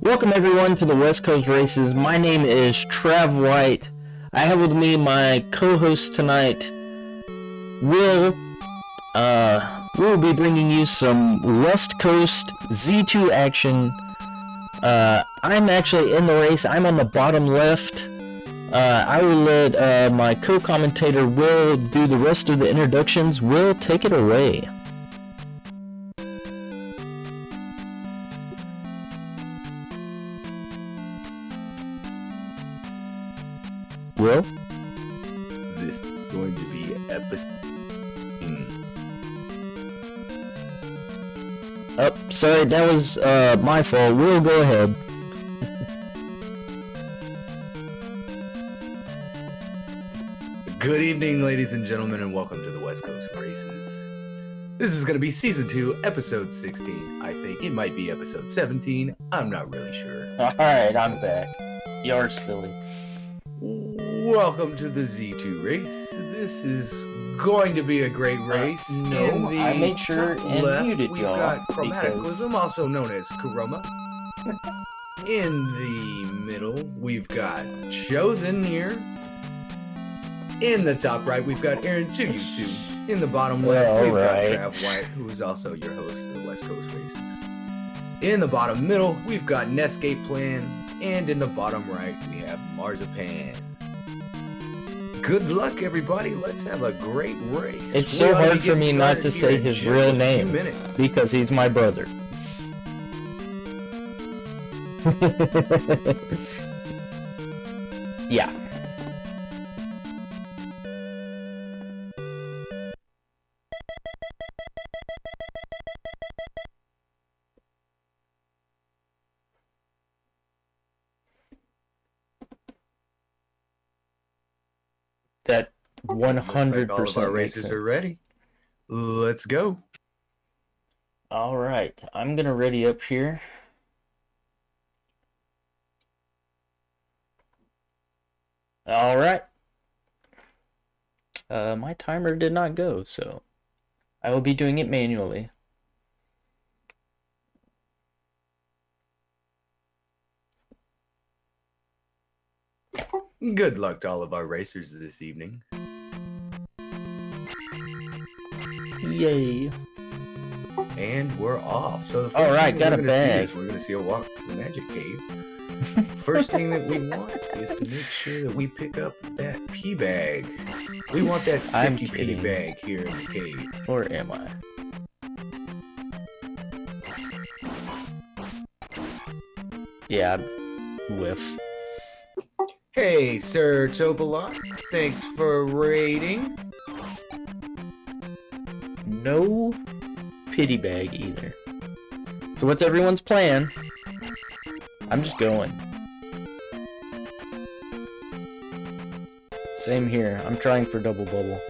Welcome everyone to the West Coast Races. My name is Trav White. I have with me my co-host tonight, Will. We'll be bringing you some West Coast Z2 action. I'm actually in the race. I'm on the bottom left. I will let my co-commentator Will do the rest of the introductions. Will, take it away. Will? This is going to be episode... Oh, sorry, that was my fault. Will, go ahead. Good evening, ladies and gentlemen, and welcome to the West Coast Races. This is going to be Season 2, Episode 16. I think it might be Episode 17. I'm not really sure. Alright, I'm back. You're silly. Welcome to the Z2 race. This is going to be a great race. No, I made sure and left, muted we've y'all got Chromaticalism, because... also known as Kuroma. In the middle, we've got Chosen here. In the top right, we've got Aaron to YouTube. In the bottom left, we've got Trav White, who is also your host for the West Coast Races. In the bottom middle, we've got Netscape Plan. And in the bottom right, we have Marzipan. Good luck, everybody. Let's have a great race. It's so hard for me not to say his real name because he's my brother. Yeah. That 100% all of our races are ready. Let's go. All right, I'm gonna ready up here. All right. My timer did not go, so I will be doing it manually. Good luck to all of our racers this evening. Yay. And we're off. So the first All right, thing got we're a going to see bag. is we're going to see a walk to the magic cave. First thing that we want is to make sure that we pick up that P bag. We want that 50 P bag here in the cave. Or am I? Yeah, whiff. Hey, Sir Topalot. Thanks for raiding. No pity bag either. So what's everyone's plan? I'm just going. Same here. I'm trying for double bubble.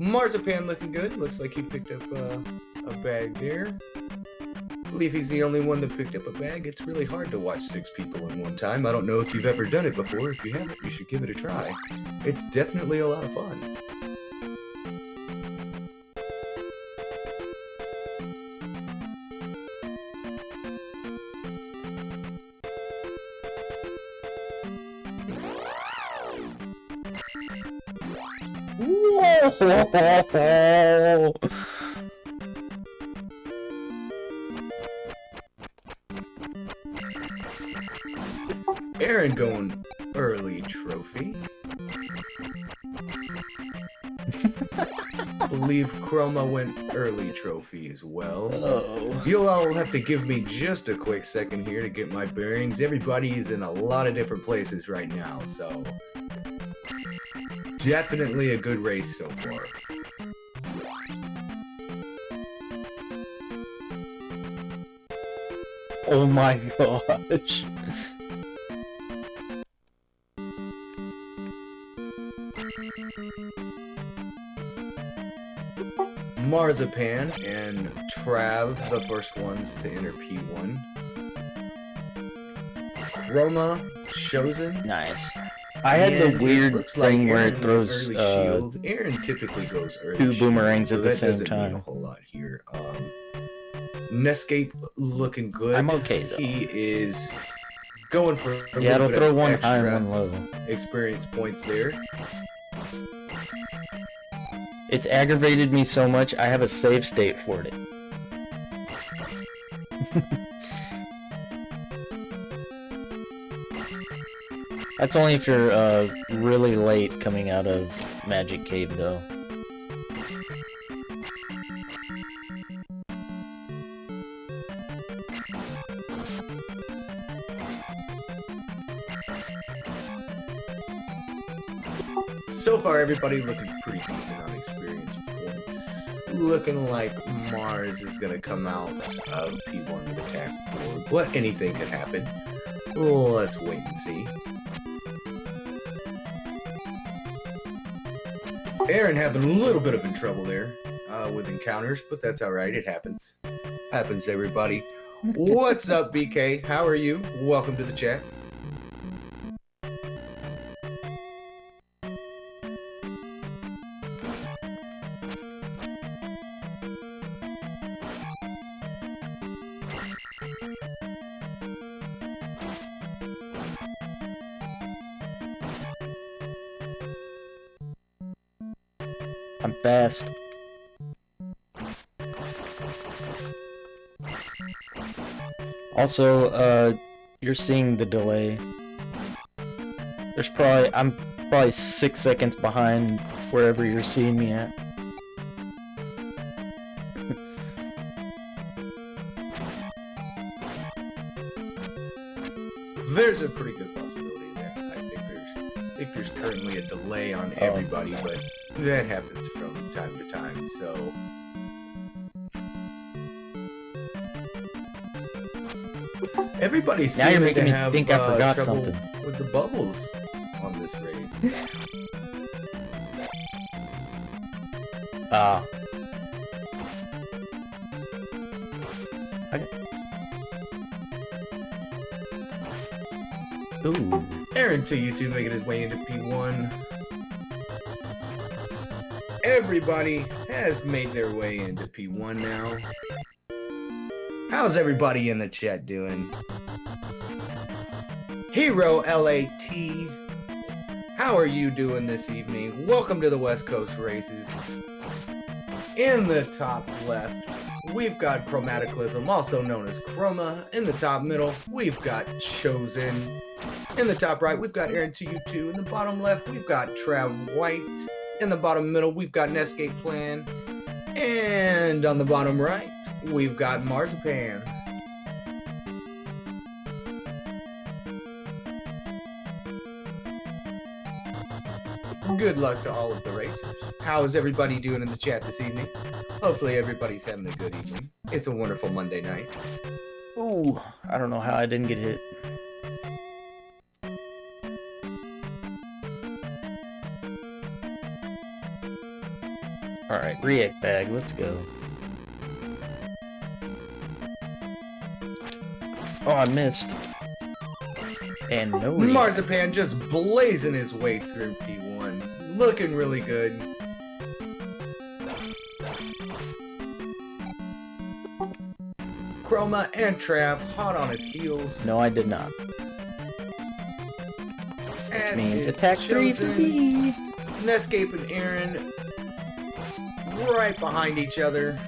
Marzipan looking good. Looks like he picked up a bag there. I believe he's the only one that picked up a bag. It's really hard to watch 6 people in one time. I don't know if you've ever done it before. If you haven't, you should give it a try. It's definitely a lot of fun. Whoa! Aaron going early trophy. Believe Chroma went early trophy as well. Oh. You'll all have to give me just a quick second here to get my bearings. Everybody is in a lot of different places right now, so definitely a good race so far. Oh my gosh. Marzipan and Trav, the first ones to enter P1. Roma, Chosen, Nice. I had And the weird looks like thing where Aaron it went throws early shield. Aaron typically goes early two shield, boomerangs so at the that same doesn't mean a time. whole lot here. Netscape looking good. I'm okay though. He is going for a Yeah, little it'll bit throw of one high and extra one low. experience points there. It's aggravated me so much, I have a save state for it. That's only if you're really late coming out of Magic Cave, though. So far, everybody looking pretty decent on experience points. Looking like Mars is going to come out of P1 with attack 4, but anything could happen. Let's wait and see. Aaron having a little bit of trouble there with encounters, but that's alright, it happens. Happens to everybody. What's up, BK? How are you? Welcome to the chat. I'm fast. Also, you're seeing the delay. I'm probably 6 seconds behind wherever you're seeing me at. There's a pretty good possibility there. I think there's currently a delay on everybody, but that happens from time to time, so... Everybody's Now you're seeming making to me have think I forgot trouble something. with the bubbles on this race. Ah. Ooh. Aaron to YouTube making his way into P1. Everybody has made their way into P1 now. How's everybody in the chat doing? Hero LAT, how are you doing this evening? Welcome to the West Coast Races. In the top left, we've got Chromaticalism, also known as Chroma. In the top middle, we've got Chosen. In the top right, we've got Aaron to YouTube. In the bottom left, we've got Trav White. In the bottom middle, we've got Netscape Plan. And on the bottom right, we've got Marzipan. Good luck to all of the racers. How is everybody doing in the chat this evening? Hopefully everybody's having a good evening. It's a wonderful Monday night. Ooh, I don't know how I didn't get hit. Alright, react bag, let's go. Oh, I missed. And no react. Marzipan just blazing his way through P1. Looking really good. Chroma and Trav hot on his heels. No, I did not. As Means is attack 3 for Chosen, me. Netscape and Aaron right behind each other.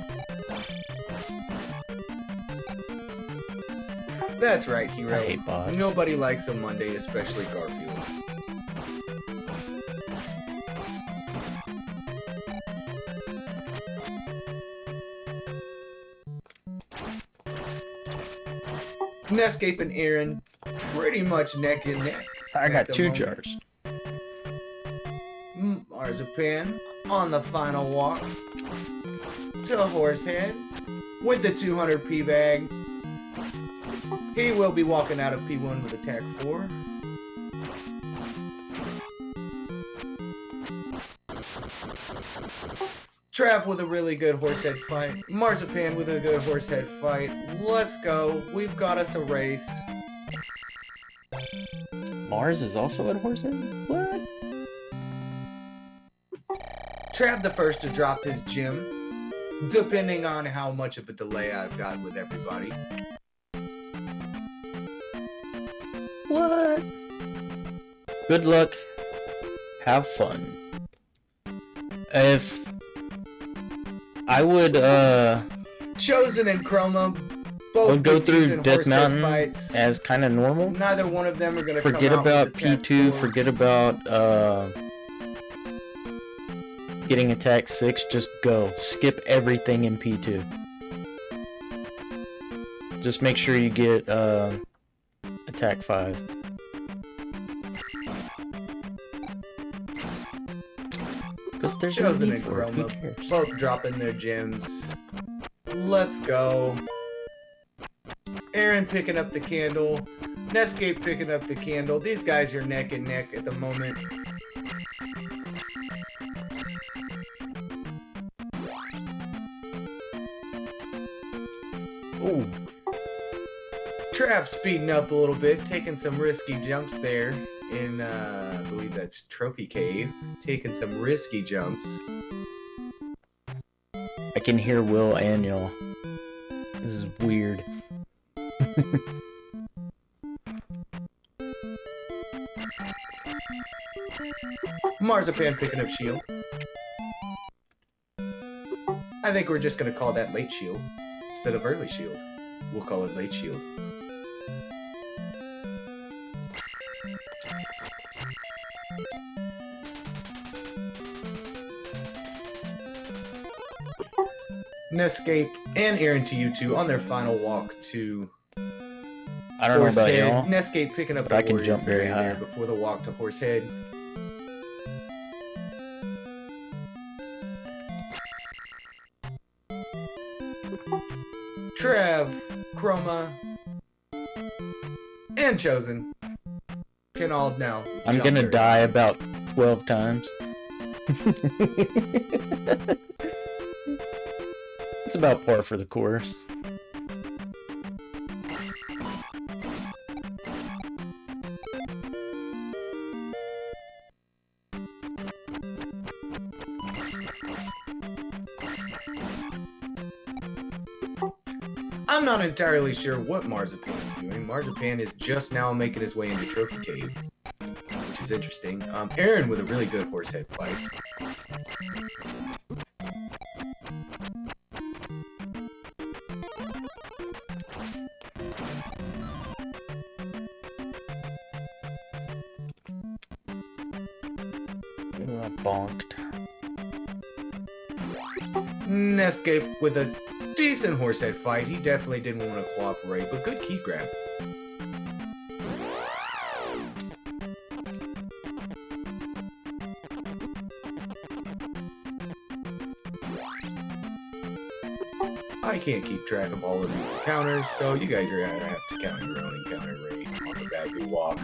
That's right, Hero. I hate bots. Nobody likes a Monday, especially Garfield. Netscape and Aaron pretty much neck and neck. I at got the 2 moment. jars. Marzipan on the final walk to Horsehead with the 200p bag. He will be walking out of P1 with attack 4. Trav with a really good horsehead fight. Marzipan with a good horsehead fight. Let's go. We've got us a race. Mars is also at Horsehead? What? Trav the first to drop his gym, depending on how much of a delay I've got with everybody. What? Good luck. Have fun. If I would, Chosen and Chroma we'll both go good through decent Death horsehead Mountain fights. as kind of normal. Neither one of them are gonna Forget come out about with the tech P2, four. forget about, getting attack 6, just go. Skip everything in P2. Just make sure you get, attack 5. Because there's no Chosen need and for it. Who Chroma cares? both dropping their gems. Let's go. Aaron picking up the candle. Netscape picking up the candle. These guys are neck and neck at the moment. Ooh. Trav speeding up a little bit, taking some risky jumps there in, I believe that's Trophy Cave. Taking some risky jumps. I can hear Will and y'all. This is weird. Marzipan picking up shield. I think we're just gonna call that late shield instead of early shield. We'll call it late shield. Netscape and Aaron to you two on their final walk to I don't know about Horsehead. y'all. Netscape picking up but I the can warrior jump very fairy there high. before the walk to Horsehead. Trev, Chroma, and Chosen can all now. I'm jump gonna very die high. about 12 times. It's about par for the course. I'm not entirely sure what Marzipan is doing. Marzipan is just now making his way into Trophy Cave, which is interesting. Aaron with a really good horsehead fight. Ooh, I bonked. Netscape with a decent horsehead fight. He definitely didn't want to cooperate, but good key grab. I can't keep track of all of these encounters, so you guys are gonna have to count your own encounter rate on the Bagu walk.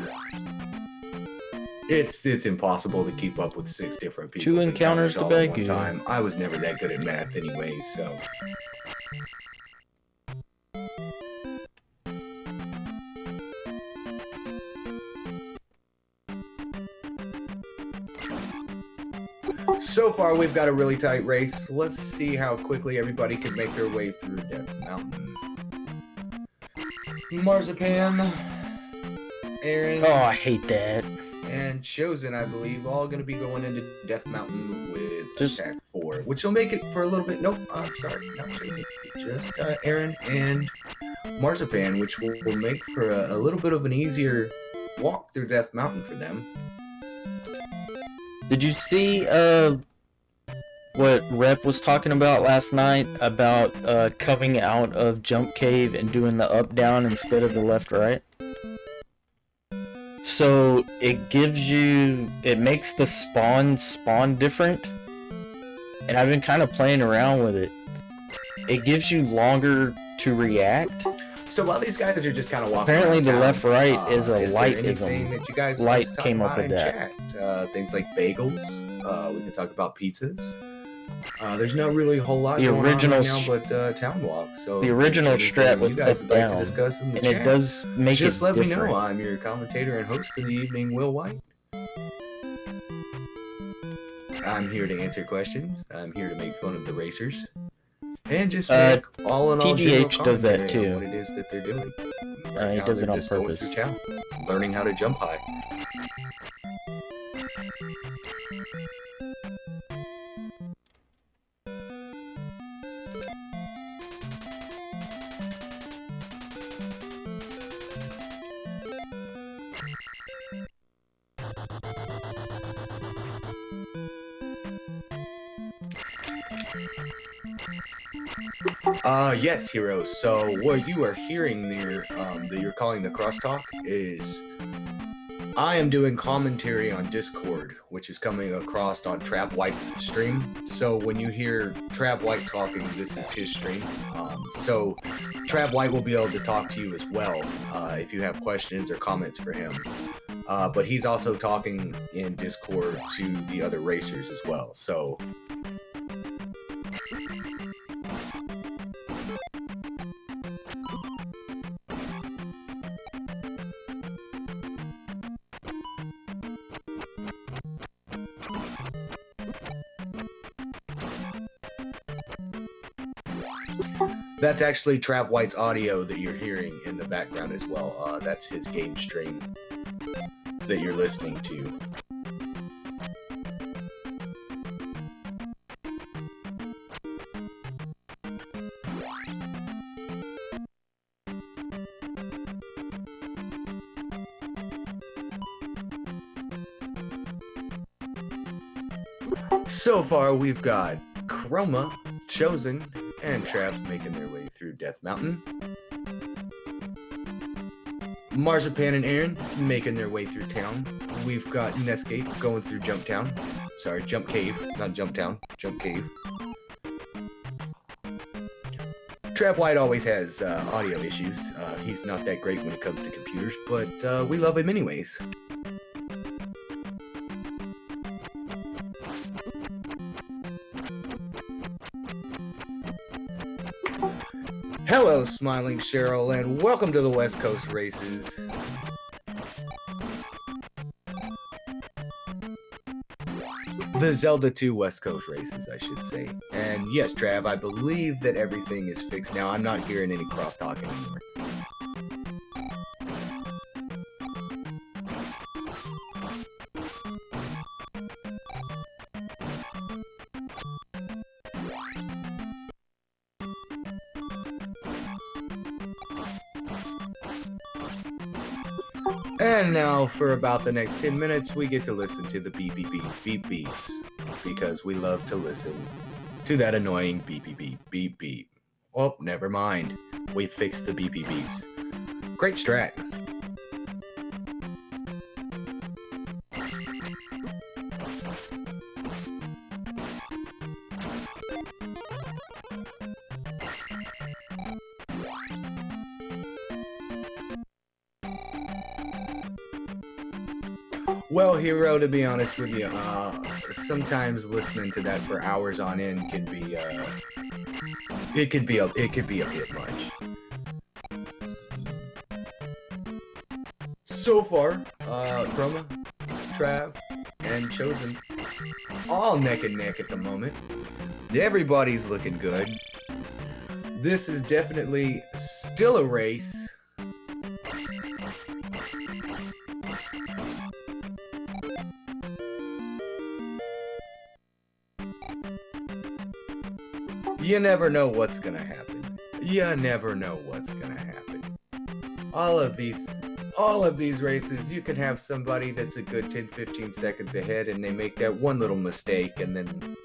It's impossible to keep up with 6 different people. 2 encounters to Bagu. Time. I was never that good at math anyway, so. So far, we've got a really tight race. Let's see how quickly everybody can make their way through Death Mountain. Marzipan, Aaron, Oh, I hate that. and Chosen, I believe, all going to be going into Death Mountain with Just- attack 4, which will make it for a little bit. Nope, I'm sorry, not Chosen. Just Aaron and Marzipan, which will make for a little bit of an easier walk through Death Mountain for them. Did you see what Rep was talking about last night about coming out of Jump Cave and doing the up down instead of the left right? So it gives you, it makes the spawn different, and I've been kind of playing around with it. It gives you longer to react. So while these guys are just kind of walking, Apparently around the town, left-right is a there lightism. anything that you guys Light want to talk came up about with in that. Chat? Things like bagels. We can talk about pizzas. There's not really a whole lot The going original on right now, but Town Walk. So the original if there's strat anything was you guys up would like to down, discuss in the and chat, it does make just it let me different. know. I'm your commentator and host for the evening, Will White. I'm here to answer questions. I'm here to make fun of the racers, and just make all in all general TGH does that commentary on too. what it is that they're doing. He does it on purpose. Going through town, learning how to jump high. Yes, heroes. So what you are hearing there, that you're calling the crosstalk, is I am doing commentary on Discord, which is coming across on Trav White's stream. So when you hear Trav White talking, this is his stream. So Trav White will be able to talk to you as well if you have questions or comments for him. But he's also talking in Discord to the other racers as well. So that's actually Trav White's audio that you're hearing in the background as well. That's his game stream that you're listening to. So far, we've got Chroma, Chosen, and Trav making their way through Death Mountain. Marzipan and Aaron making their way through town. We've got Netscape going through Jump Town. Sorry, Jump Cave, not Jump Town, Jump Cave. Trav White always has audio issues. He's not that great when it comes to computers, but we love him anyways. Hello, Smiling Cheryl, and welcome to the West Coast Races. The Zelda 2 West Coast Races, I should say. And yes, Trav, I believe that everything is fixed now. I'm not hearing any crosstalk anymore. And now, for about the next 10 minutes, we get to listen to the beep beep beep beep beeps, because we love to listen to that annoying beep beep beep beep beep. Oh, never mind. We fixed the beep beep beeps. Great strat. Well, Hero, to be honest with you, sometimes listening to that for hours on end can be, it could be a bit much. So far, Chroma, Trav, and Chosen, all neck and neck at the moment. Everybody's looking good. This is definitely still a race. You never know what's gonna happen. You never know what's gonna happen. All of these races, you can have somebody that's a good 10-15 seconds ahead and they make that one little mistake and then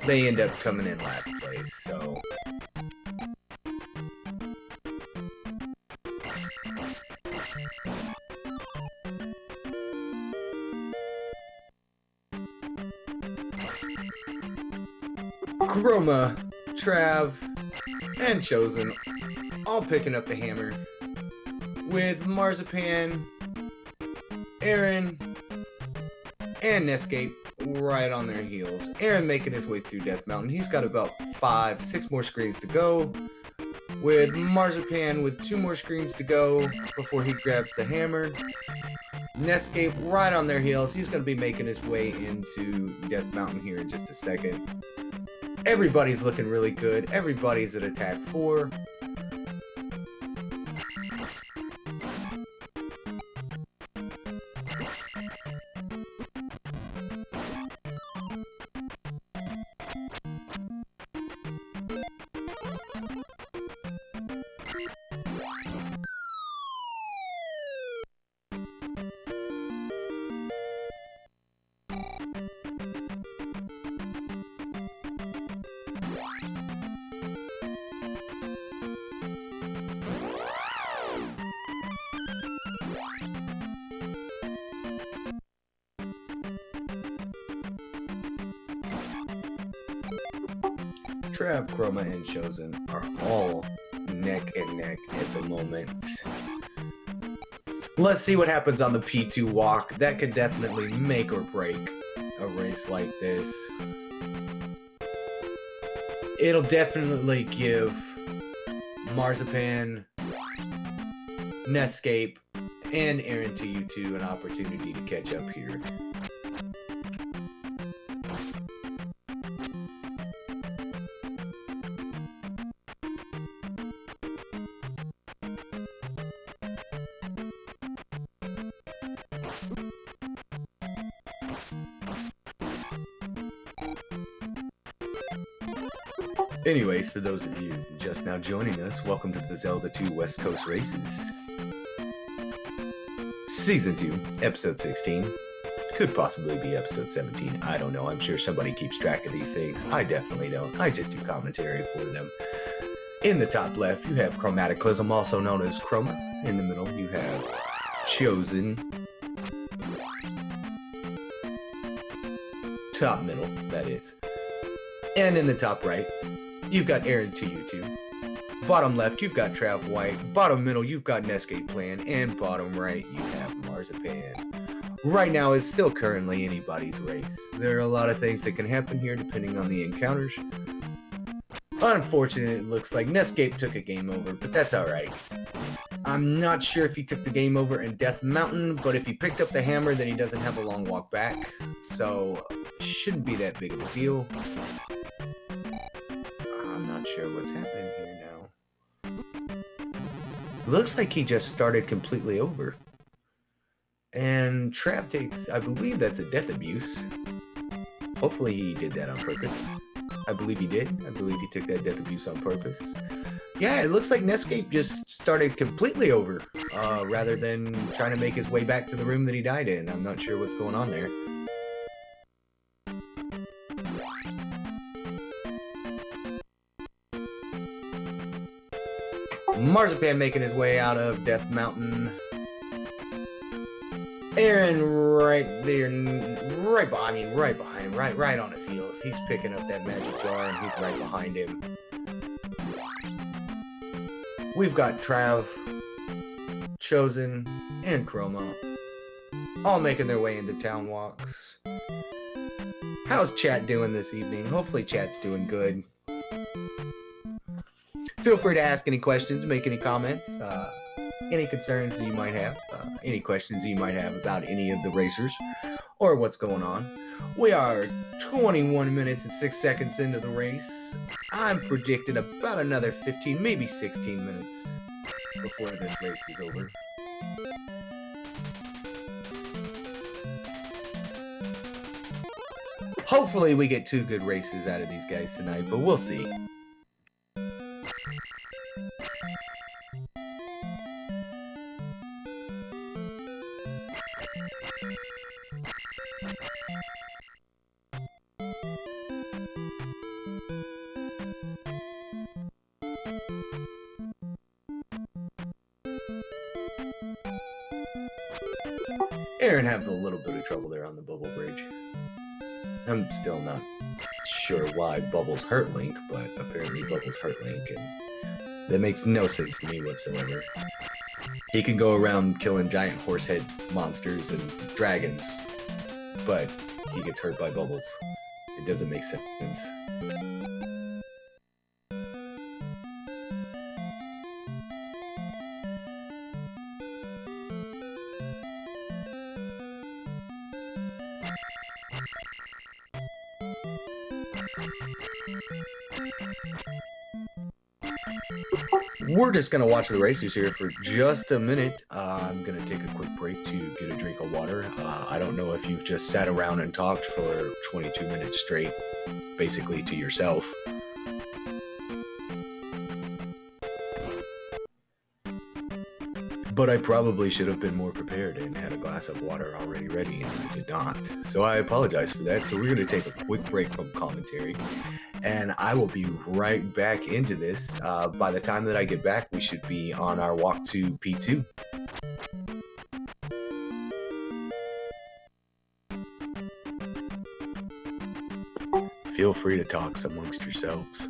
they end up coming in last place, so... Chroma, Trav, and Chosen all picking up the hammer, with Marzipan, Aaron, and Netscape right on their heels. Aaron making his way through Death Mountain. He's got about 5-6 more screens to go, with Marzipan with 2 more screens to go before he grabs the hammer. Netscape right on their heels. He's going to be making his way into Death Mountain here in just a second. Everybody's looking really good. Everybody's at attack 4. Trav, Chroma, and Chosen are all neck and neck at the moment. Let's see what happens on the P2 walk. That could definitely make or break a race like this. It'll definitely give Marzipan, Netscape, and Aaron2U2 an opportunity to catch up here. Anyways, for those of you just now joining us, welcome to the Zelda 2 West Coast Races. Season 2, Episode 16. Could possibly be Episode 17. I don't know. I'm sure somebody keeps track of these things. I definitely don't. I just do commentary for them. In the top left, you have Chromaticalism, also known as Chroma. In the middle, you have Chosen. Top middle, that is. And in the top right, you've got Aaron2U2. Bottom left, you've got Trav White. Bottom middle, you've got Netscape Plan. And bottom right, you have Marzipan. Right now, it's still currently anybody's race. There are a lot of things that can happen here depending on the encounters. Unfortunately, it looks like Netscape took a game over, but that's alright. I'm not sure if he took the game over in Death Mountain, but if he picked up the hammer, then he doesn't have a long walk back. So, shouldn't be that big of a deal. I'm not sure what's happening here now. Looks like he just started completely over. And Trav takes, I believe that's a death abuse. Hopefully he did that on purpose. I believe he did. I believe he took that death abuse on purpose. Yeah, it looks like Netscape just started completely over, rather than trying to make his way back to the room that he died in. I'm not sure what's going on there. Marzipan making his way out of Death Mountain. Aaron right there, right behind him, right on his heels. He's picking up that magic jar and he's right behind him. We've got Trav, Chosen, and Chroma all making their way into town walks. How's chat doing this evening? Hopefully chat's doing good. Feel free to ask any questions, make any comments, any concerns that you might have, any questions you might have about any of the racers or what's going on. We are 21 minutes and 6 seconds into the race. I'm predicting about another 15, maybe 16 minutes before this race is over. Hopefully we get 2 good races out of these guys tonight, but we'll see. Aaron having a little bit of trouble there on the bubble bridge. I'm still not sure why Bubbles hurt Link, but apparently Bubbles hurt Link, and that makes no sense to me whatsoever. He can go around killing giant horsehead monsters and dragons, but he gets hurt by bubbles. It doesn't make sense. We're just going to watch the racers here for just a minute. I'm going to take a quick break to get a drink of water. I don't know if you've just sat around and talked for 22 minutes straight, basically to yourself. But I probably should have been more prepared and had a glass of water already ready, and I did not. So I apologize for that. So we're going to take a quick break from commentary, and I will be right back into this. By the time that I get back, we should be on our walk to P2. Feel free to talk amongst yourselves.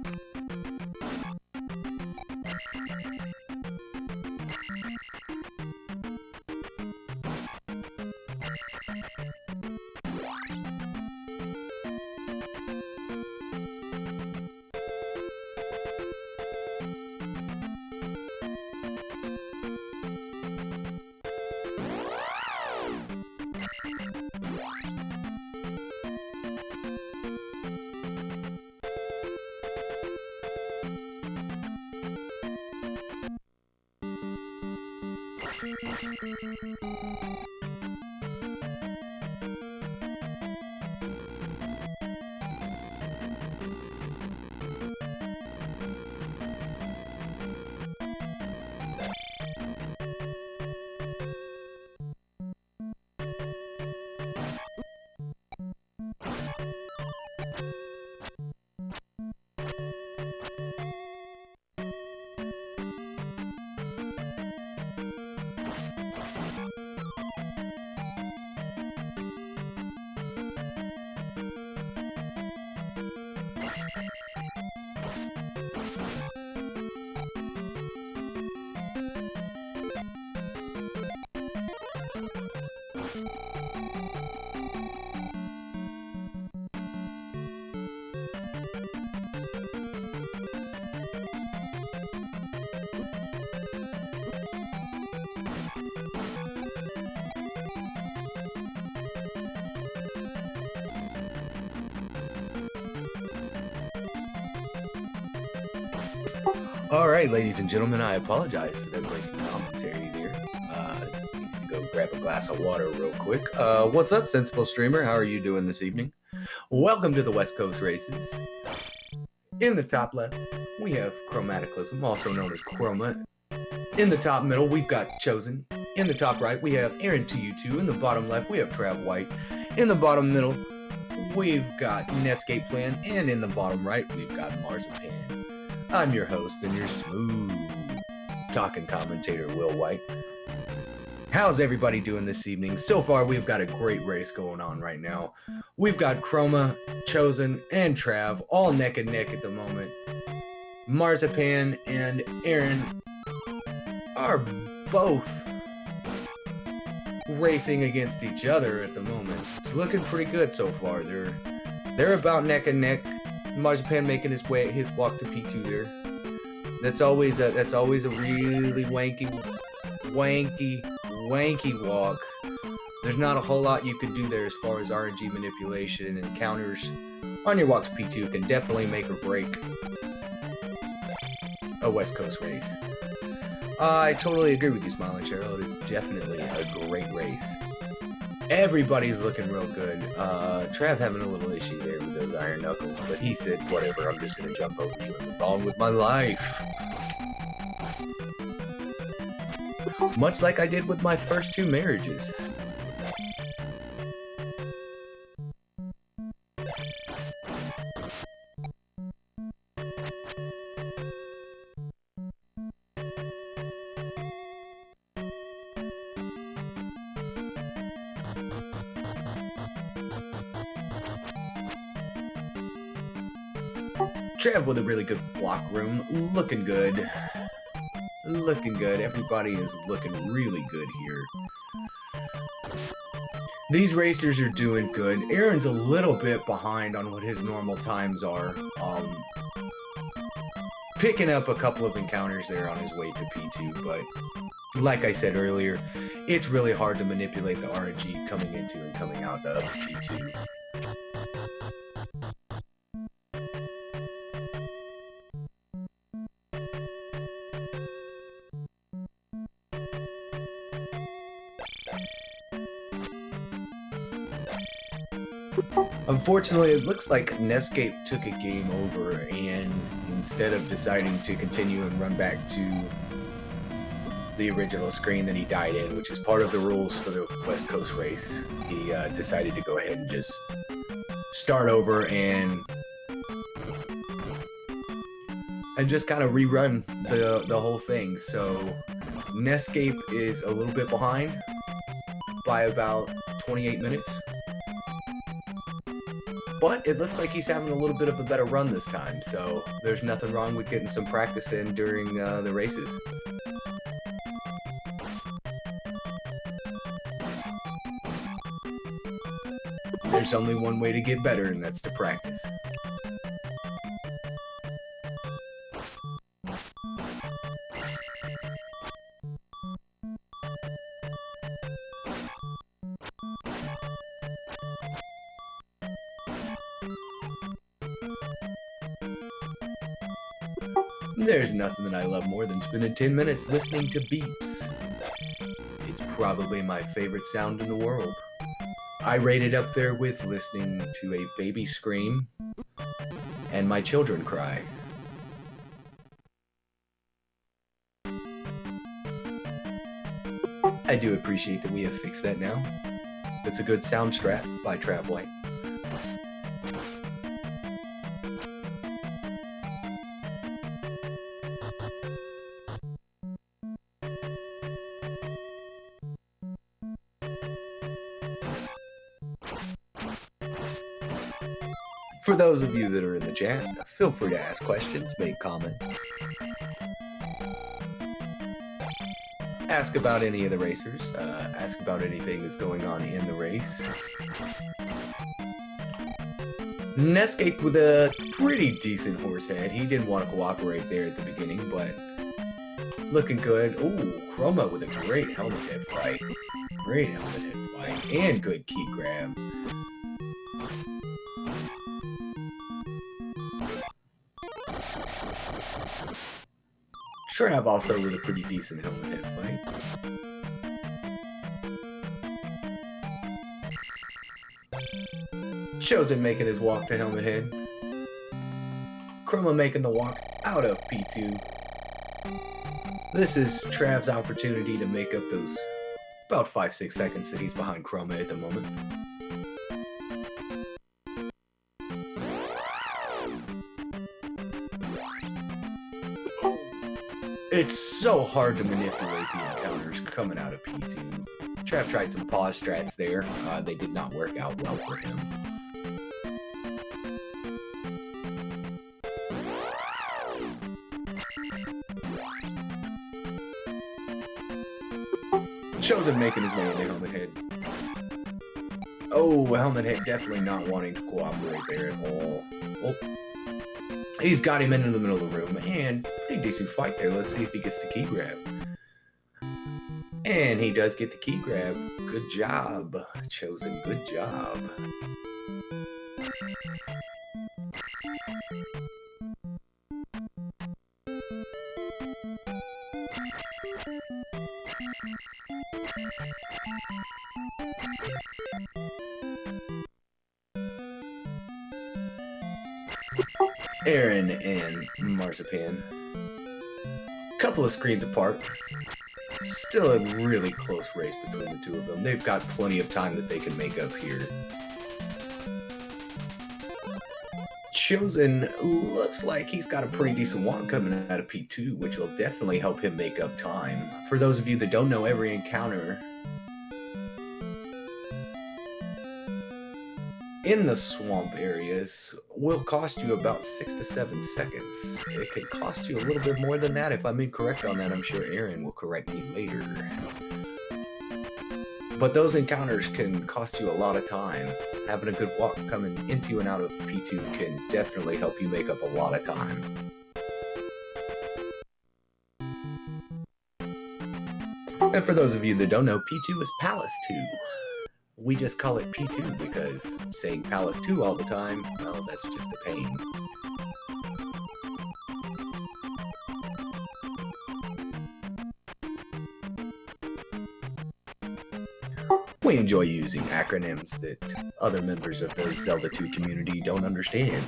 All right, ladies and gentlemen, I apologize for that breaking commentary there. Need to go grab a glass of water real quick. What's up, Sensible Streamer? How are you doing this evening? Welcome to the West Coast Races. In the top left, we have Chromaticalism, also known as Chroma. In the top middle, we've got Chosen. In the top right, we have Aaron2U2. In the bottom left, we have Trav White. In the bottom middle, we've got Nescape Plan. And in the bottom right, we've got Marzipan. I'm your host and your smooth talking commentator, Will White. How's everybody doing this evening? So far, we've got a great race going on right now. We've got Chroma, Chosen, and Trav all neck and neck at the moment. Marzipan and Aaron are both racing against each other at the moment. It's looking pretty good so far. They're about neck and neck. Marzipan making his walk to P2 there. That's always a really wanky walk. There's not a whole lot you can do there as far as RNG manipulation and counters. On your walk to P2 can definitely make or break a West Coast race. I totally agree with you, Smiling Cheryl. It is definitely a great race. Everybody's looking real good. Trav having a little issue there with those iron knuckles, but he said, whatever, I'm just going to jump over you and move on with my life. Much like I did with my first 2 marriages. Trav with a really good block room, looking good. Looking good. Everybody is looking really good here. These racers are doing good. Aaron's a little bit behind on what his normal times are. Picking up a couple of encounters there on his way to P2, but like I said earlier, it's really hard to manipulate the RNG coming into and coming out of P2. Unfortunately, it looks like Netscape took a game over, and instead of deciding to continue and run back to the original screen that he died in, which is part of the rules for the West Coast race, he decided to go ahead and just start over and just kind of rerun the whole thing. So Netscape is a little bit behind by about 28 minutes. But it looks like he's having a little bit of a better run this time, so there's nothing wrong with getting some practice in during the races. There's only one way to get better, and that's to practice. There's nothing that I love more than spending 10 minutes listening to beeps. It's probably my favorite sound in the world. I rate it up there with listening to a baby scream and my children cry. I do appreciate that we have fixed that now. That's a good sound strat by Trav White. For those of you that are in the chat, feel free to ask questions, make comments. Ask about any of the racers, ask about anything that's going on in the race. Netscape with a pretty decent horse head. He didn't want to cooperate there at the beginning, but looking good. Ooh, Chroma with a great helmet head fight. Great helmet head fight, and good key grab. Trav also with a pretty decent helmet head fight. Chosen making his walk to helmet head. Chroma making the walk out of P2. This is Trav's opportunity to make up those about 5-6 seconds that he's behind Chroma at the moment. It's so hard to manipulate the encounters coming out of P2. Trav tried some pause strats there. They did not work out well for him. Chosen making his way into Helmet Head. Oh, Helmet Head definitely not wanting to cooperate there at all. Well, he's got him into the middle of the room, and pretty decent fight there. Let's see if he gets the key grab. And he does get the key grab. Good job, Chosen. Good job. Aaron and Marzipan. Couple of screens apart. Still a really close race between the two of them. They've got plenty of time that they can make up here. Chosen looks like he's got a pretty decent walk coming out of P2, which will definitely help him make up time. For those of you that don't know, every encounter in the swamp areas will cost you about 6 to 7 seconds. It could cost you a little bit more than that. If I'm incorrect on that, I'm sure Aaron will correct me later. But those encounters can cost you a lot of time. Having a good walk coming into and out of P2 can definitely help you make up a lot of time. And for those of you that don't know, P2 is Palace 2. We just call it P2 because saying Palace 2 all the time, well, that's just a pain. We enjoy using acronyms that other members of the Zelda 2 community don't understand.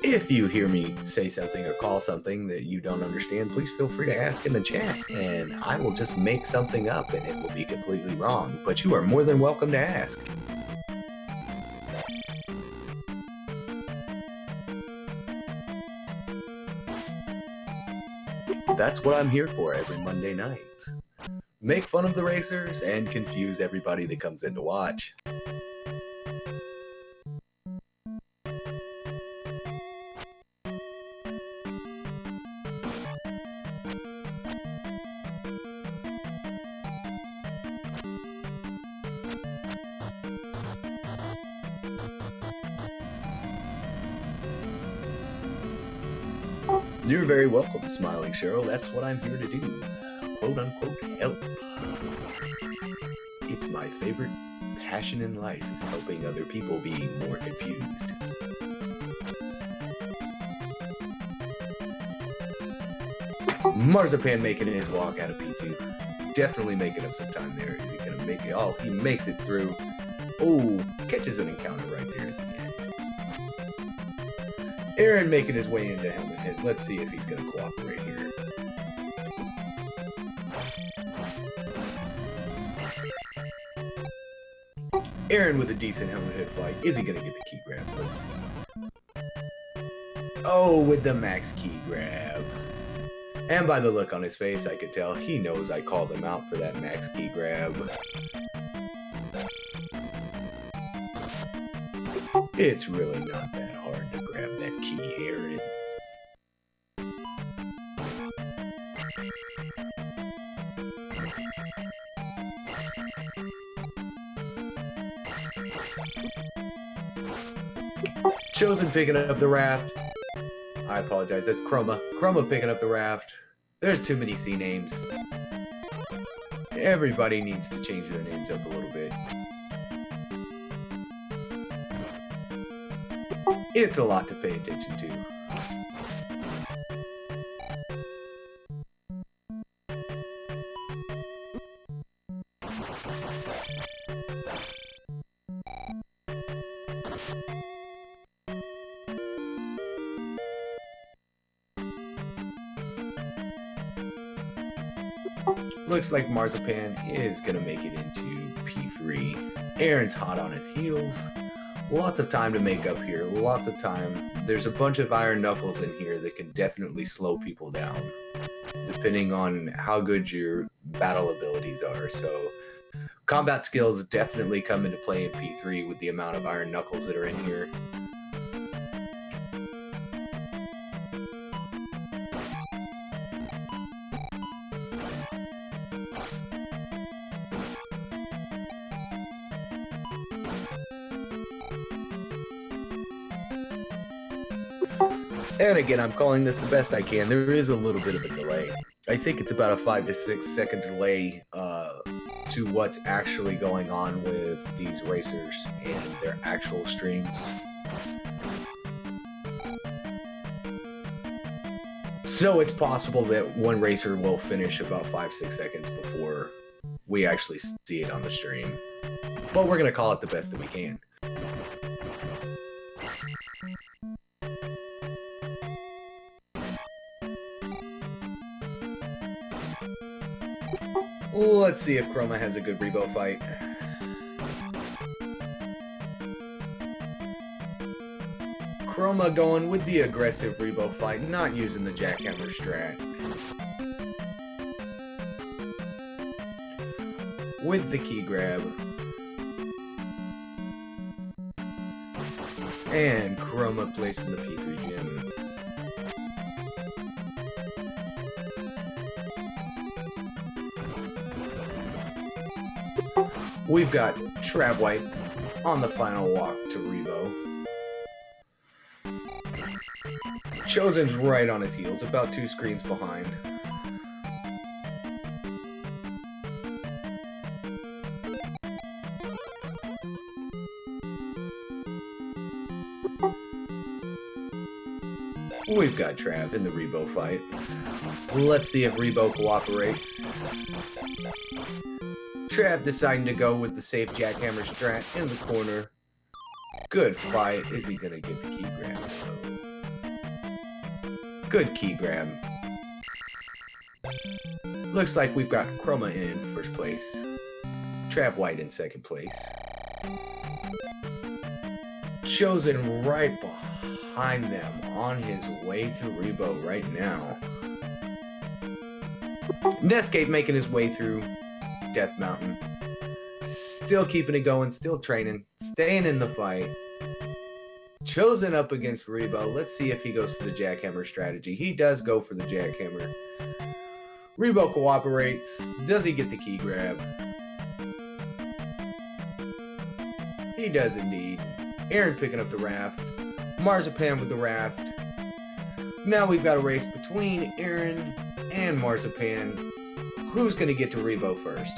If you hear me say something or call something that you don't understand, please feel free to ask in the chat, and I will just make something up and it will be completely wrong, but you are more than welcome to ask. That's what I'm here for every Monday night. Make fun of the racers and confuse everybody that comes in to watch. You're very welcome, Smiling Cheryl. That's what I'm here to do. Quote unquote help. It's my favorite passion in life is helping other people be more confused. Marzipan making his walk out of P2. Definitely making up some time there. Is he gonna make it? Oh, he makes it through. Oh, catches an encounter right there at the end. Aaron making his way into Helmet Head. Let's see if he's going to cooperate here. Aaron with a decent Helmet Head fight. Is he going to get the key grab? Let's see. Oh, with the max key grab. And by the look on his face, I could tell he knows I called him out for that max key grab. It's really not that hard to grab that key, Aaron. Chosen picking up the raft. I apologize, that's Chroma. Chroma picking up the raft. There's too many C names. Everybody needs to change their names up a little bit. It's a lot to pay attention to. Looks like Marzipan is gonna make it into P3. Aaron's hot on his heels. Lots of time to make up here, lots of time. There's a bunch of iron knuckles in here that can definitely slow people down, depending on how good your battle abilities are. So combat skills definitely come into play in P3 with the amount of iron knuckles that are in here. And again, I'm calling this the best I can. There is a little bit of a delay. I think it's about a 5 to 6 second delay to what's actually going on with these racers and their actual streams. So it's possible that one racer will finish about 5-6 seconds before we actually see it on the stream. But we're going to call it the best that we can. Let's see if Chroma has a good Rebo fight. Chroma going with the aggressive Rebo fight, not using the jackhammer strat. With the key grab. And Chroma placing the P3 gem. We've got Trav White on the final walk to Rebo. Chosen's right on his heels, about 2 screens behind. We've got Trav in the Rebo fight. Let's see if Rebo cooperates. Trav deciding to go with the safe jackhammer strat in the corner. Good fight. Is he gonna get the key grab? Good key grab. Looks like we've got Chroma in first place. Trav White in second place. Chosen right behind them on his way to Rebo right now. Netscape making his way through Death Mountain. Still keeping it going, still training, staying in the fight. Chosen up against Rebo. Let's see if he goes for the jackhammer strategy. He does go for the jackhammer. Rebo cooperates. Does he get the key grab? He does indeed. Aaron picking up the raft. Marzipan with the raft. Now we've got a race between Aaron and Marzipan. Who's going to get to Rebo first?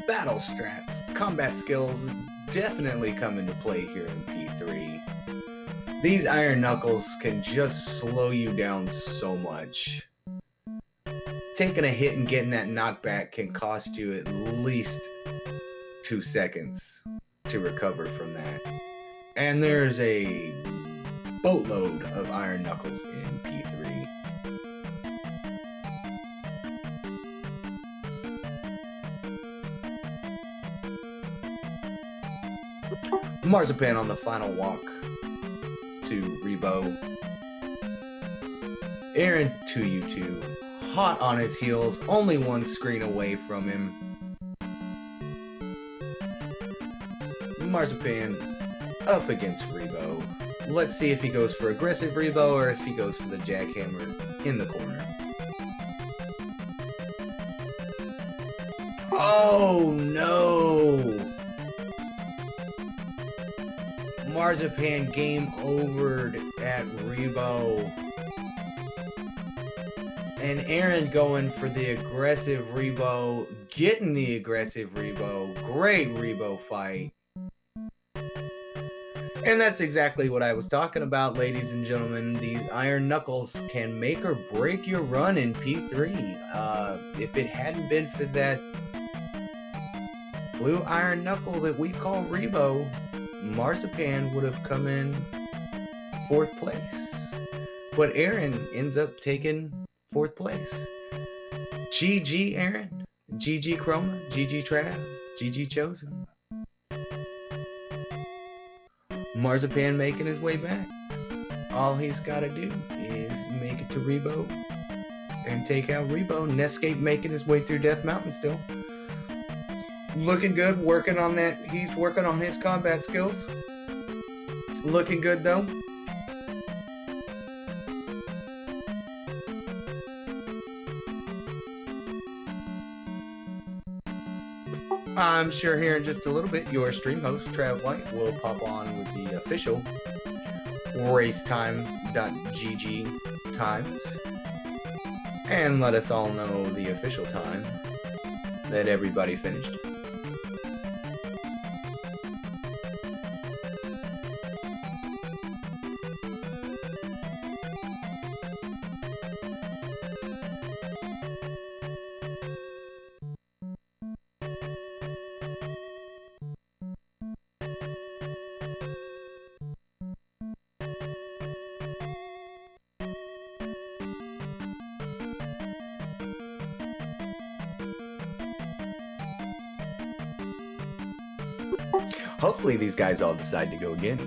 Battle strats, combat skills definitely come into play here in P3. These Iron Knuckles can just slow you down so much. Taking a hit and getting that knockback can cost you at least 2 seconds to recover from that. And there's a boatload of Iron Knuckles in P3. Marzipan on the final walk to Rebo. Aaron 2U2, hot on his heels, only 1 screen away from him. Marzipan up against Rebo. Let's see if he goes for aggressive Rebo or if he goes for the jackhammer in the corner. Oh no! Marzipan game overed at Rebo. And Aaron going for the aggressive Rebo, getting the aggressive Rebo. Great Rebo fight. And that's exactly what I was talking about, ladies and gentlemen. These Iron Knuckles can make or break your run in P3. If it hadn't been for that blue Iron Knuckle that we call Rebo, Marzipan would have come in 4th place. But Aaron ends up taking 4th place. GG Aaron, GG Chroma, GG Trav, GG Chosen. Marzipan making his way back. All he's got to do is make it to Rebo and take out Rebo. Netscape making his way through Death Mountain still. Looking good, working on that. He's working on his combat skills. Looking good though. I'm sure here in just a little bit, your stream host, Trav White, will pop on with the official racetime.gg times and let us all know the official time that everybody finished. Hopefully these guys all decide to go again.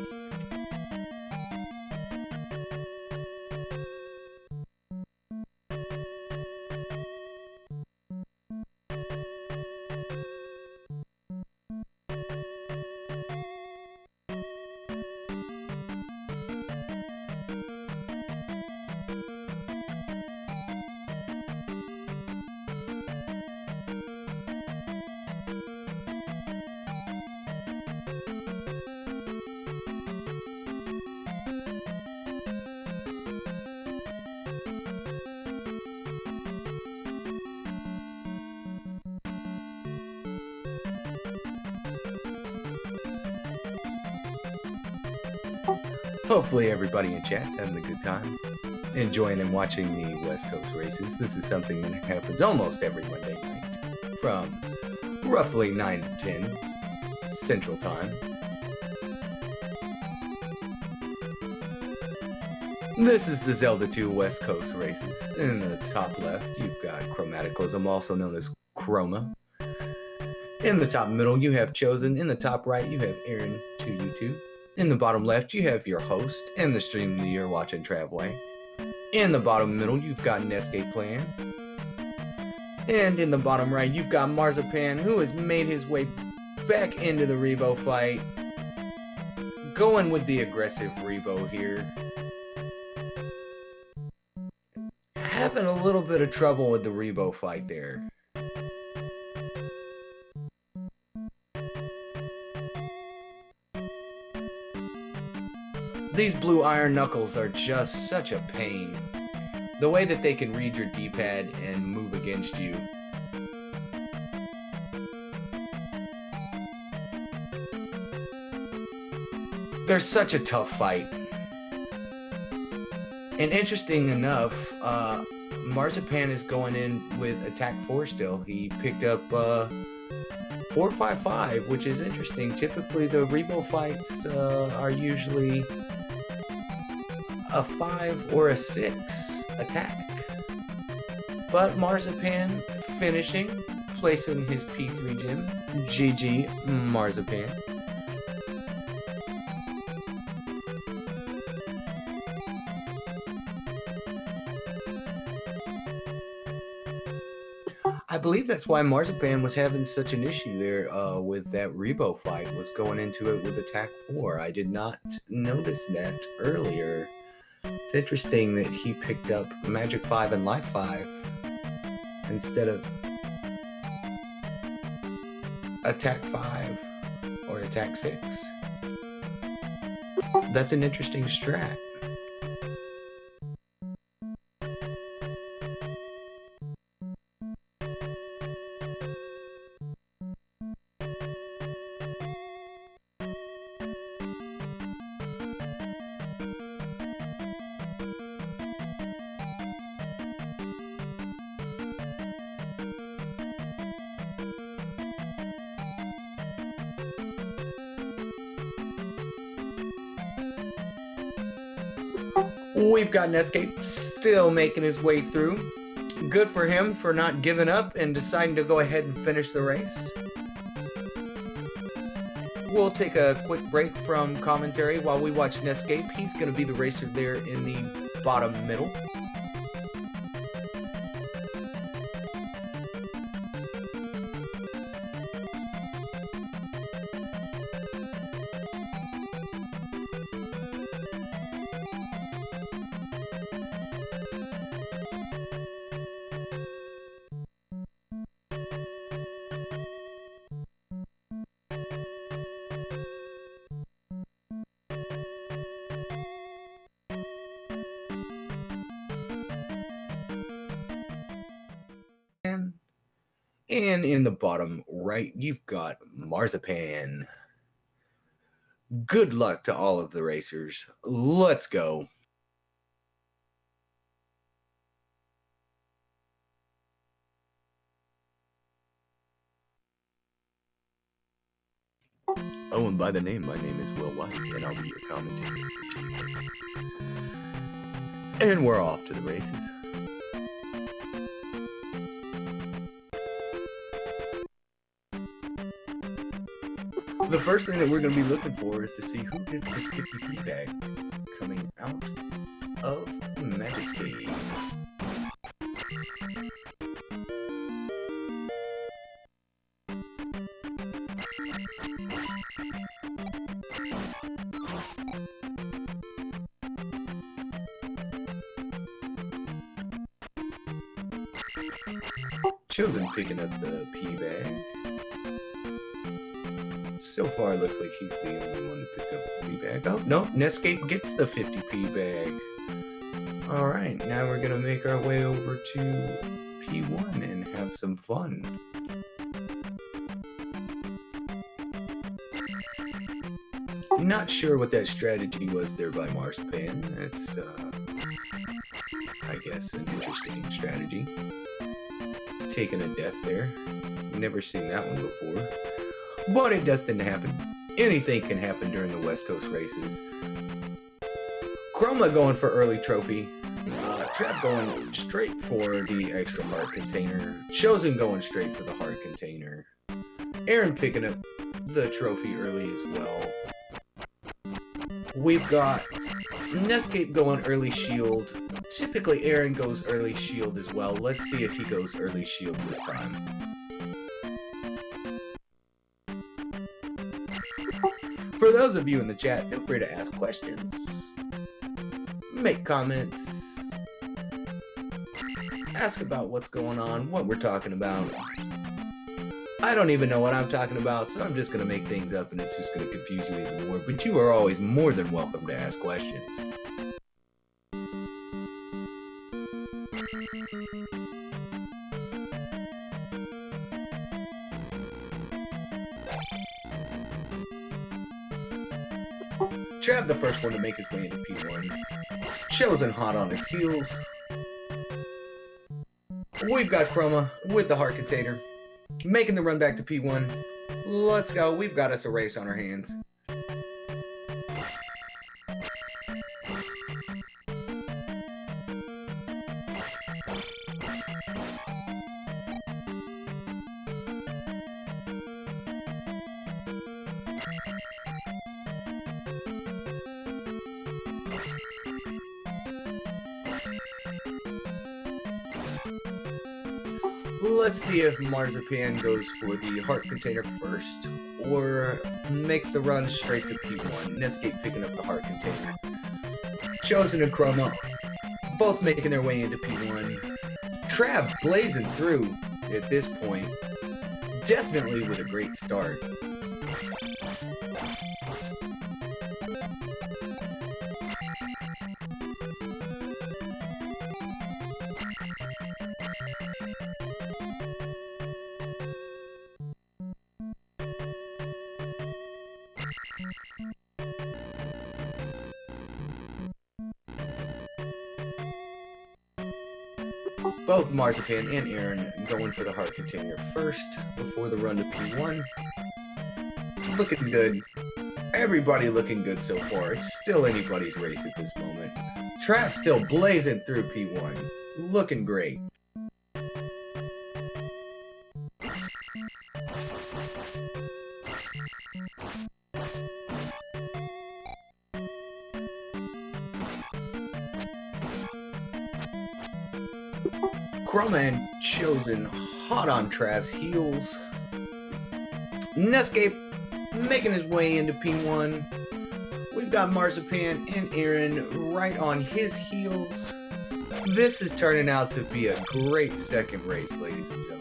Hopefully everybody in chat's having a good time, enjoying and watching the West Coast races. This is something that happens almost every Monday night from roughly 9 to 10 Central Time. This is the Zelda 2 West Coast races. In the top left, you've got Chromaticalism, also known as Chroma. In the top middle, you have Chosen. In the top right, you have Aaron to YouTube. In the bottom left, you have your host and the stream that you're watching, Travway. In the bottom middle, you've got Netscape Plan. And in the bottom right, you've got Marzipan, who has made his way back into the Rebo fight. Going with the aggressive Rebo here. Having a little bit of trouble with the Rebo fight there. These blue iron knuckles are just such a pain. The way that they can read your D-pad and move against you. They're such a tough fight. And interesting enough, Marzipan is going in with attack 4 still. He picked up 455, which is interesting. Typically the Rebo fights are usually a 5 or a 6 attack. But Marzipan finishing, placing his P3 gem. GG Marzipan. I believe that's why Marzipan was having such an issue there with that Rebo fight, was going into it with attack 4. I did not notice that earlier. It's interesting that he picked up Magic 5 and Life 5 instead of attack 5 or attack 6. That's an interesting strat. We've got Netscape still making his way through. Good for him for not giving up and deciding to go ahead and finish the race. We'll take a quick break from commentary while we watch Netscape. He's going to be the racer there in the bottom middle. And in the bottom right, you've got Marzipan. Good luck to all of the racers. Let's go. Oh, and by the name, my name is Will White, and I'll be your commentator. And we're off to the races. The first thing that we're going to be looking for is to see who gets this 50p bag coming out of Magic Cave. Chosen picking up the P bag. So far, it looks like he's the only one to pick up the P bag. Oh, no, Netscape gets the 50p bag. Alright, now we're gonna make our way over to P1 and have some fun. Not sure what that strategy was there by Marzipan. That's, I guess, an interesting strategy. Taking a death there. Never seen that one before. But it does tend to happen. Anything can happen during the West Coast races. Chroma going for early trophy. Trap going straight for the extra heart container. Chosen going straight for the heart container. Aaron picking up the trophy early as well. We've got Netscape going early shield. Typically Aaron goes early shield as well. Let's see if he goes early shield this time. For those of you in the chat, feel free to ask questions, make comments, ask about what's going on, what we're talking about. I don't even know what I'm talking about, so I'm just going to make things up and it's just going to confuse you even more. But you are always more than welcome to ask questions. Trav, the first one to make his way into P1. Chosen hot on his heels. We've got Chroma with the heart container, making the run back to P1. Let's go. We've got us a race on our hands. Let's see if Marzipan goes for the heart container first, or makes the run straight to P1. Netscape picking up the heart container. Chosen and Chroma both making their way into P1. Trav blazing through at this point. Definitely with a great start. Both Marzipan and Aaron going for the heart container first before the run to P1. Looking good. Everybody looking good so far. It's still anybody's race at this moment. Trap still blazing through P1. Looking great. Chroma and Chosen hot on Trav's heels. Netscape making his way into P1. We've got Marzipan and Aaron right on his heels. This is turning out to be a great second race, ladies and gentlemen.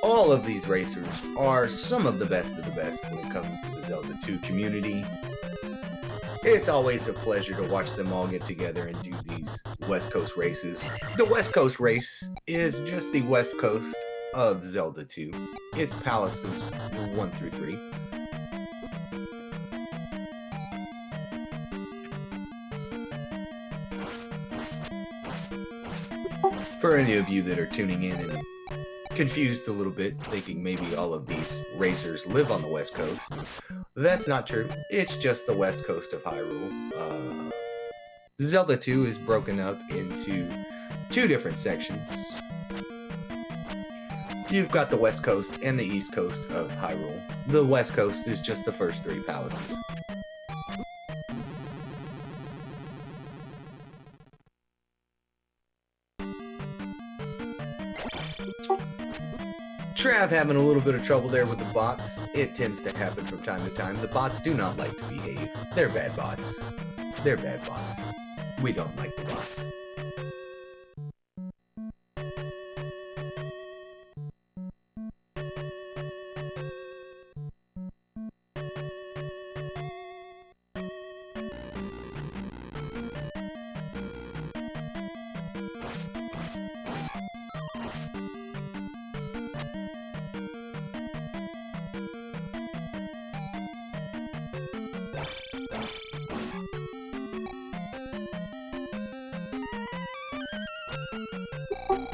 All of these racers are some of the best when it comes to the Zelda 2 community. It's always a pleasure to watch them all get together and do these West Coast races. The West Coast race is just the West Coast of Zelda 2. It's Palaces 1 through 3. For any of you that are tuning in and confused a little bit, thinking maybe all of these racers live on the West Coast, that's not true. It's just the West Coast of Hyrule. Zelda 2 is broken up into 2 different sections. You've got the West Coast and the East Coast of Hyrule. The West Coast is just the first 3 palaces. Trav having a little bit of trouble there with the bots. It tends to happen from time to time. The bots do not like to behave. They're bad bots. They're bad bots. We don't like the bots.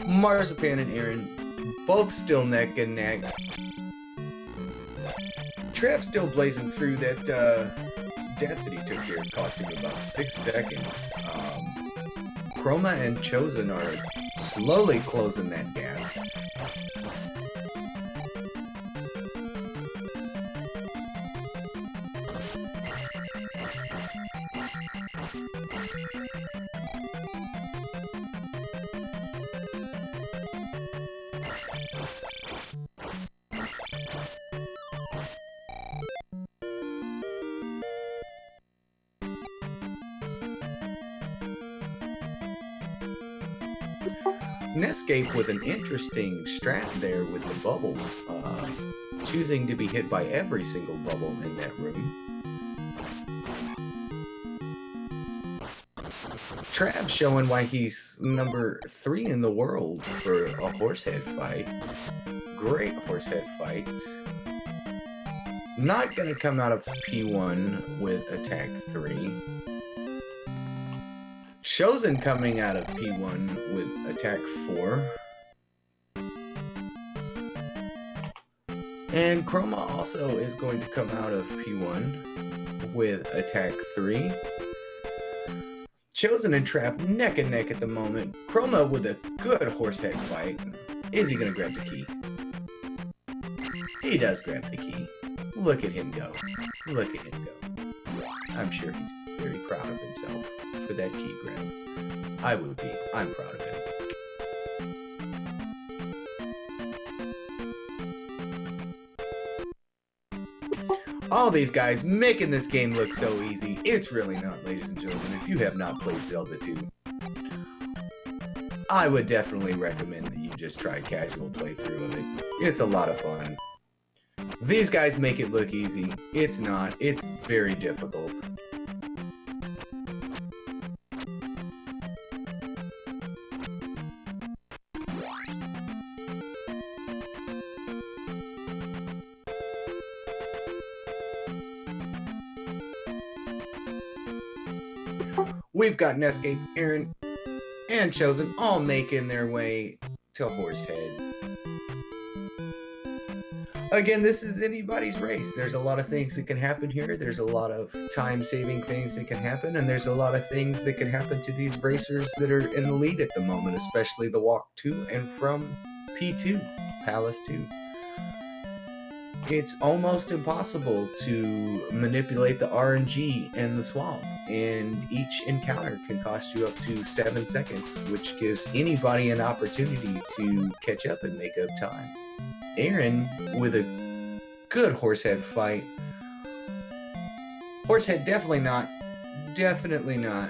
Marzipan and Aaron both still neck and neck. Trav still blazing through that death that he took here. It cost him about 6 seconds. Chroma and Chosen are slowly closing that gap. Netscape with an interesting strat there with the bubbles, choosing to be hit by every single bubble in that room. Trav showing why he's number 3 in the world for a horsehead fight. Great horsehead fight. Not gonna come out of P1 with attack 3. Chosen coming out of P1 with attack 4. And Chroma also is going to come out of P1 with attack 3. Chosen and Trap neck and neck at the moment. Chroma with a good horsehead fight. Is he going to grab the key? He does grab the key. Look at him go. Look at him go. I'm sure he's very proud of himself for that key grab. I would be. I'm proud of him. All these guys making this game look so easy. It's really not, ladies and gentlemen. If you have not played Zelda 2, I would definitely recommend that you just try a casual playthrough of it. It's a lot of fun. These guys make it look easy. It's not. It's very difficult. We've got Netscape, Aaron, and Chosen all making their way to Horsehead. Again, this is anybody's race. There's a lot of things that can happen here. There's a lot of time-saving things that can happen, and there's a lot of things that can happen to these racers that are in the lead at the moment, especially the walk to and from P2, Palace 2. It's almost impossible to manipulate the RNG and the swamp, and each encounter can cost you up to 7 seconds, which gives anybody an opportunity to catch up and make up time. Aaron with a good horsehead fight. Horsehead definitely not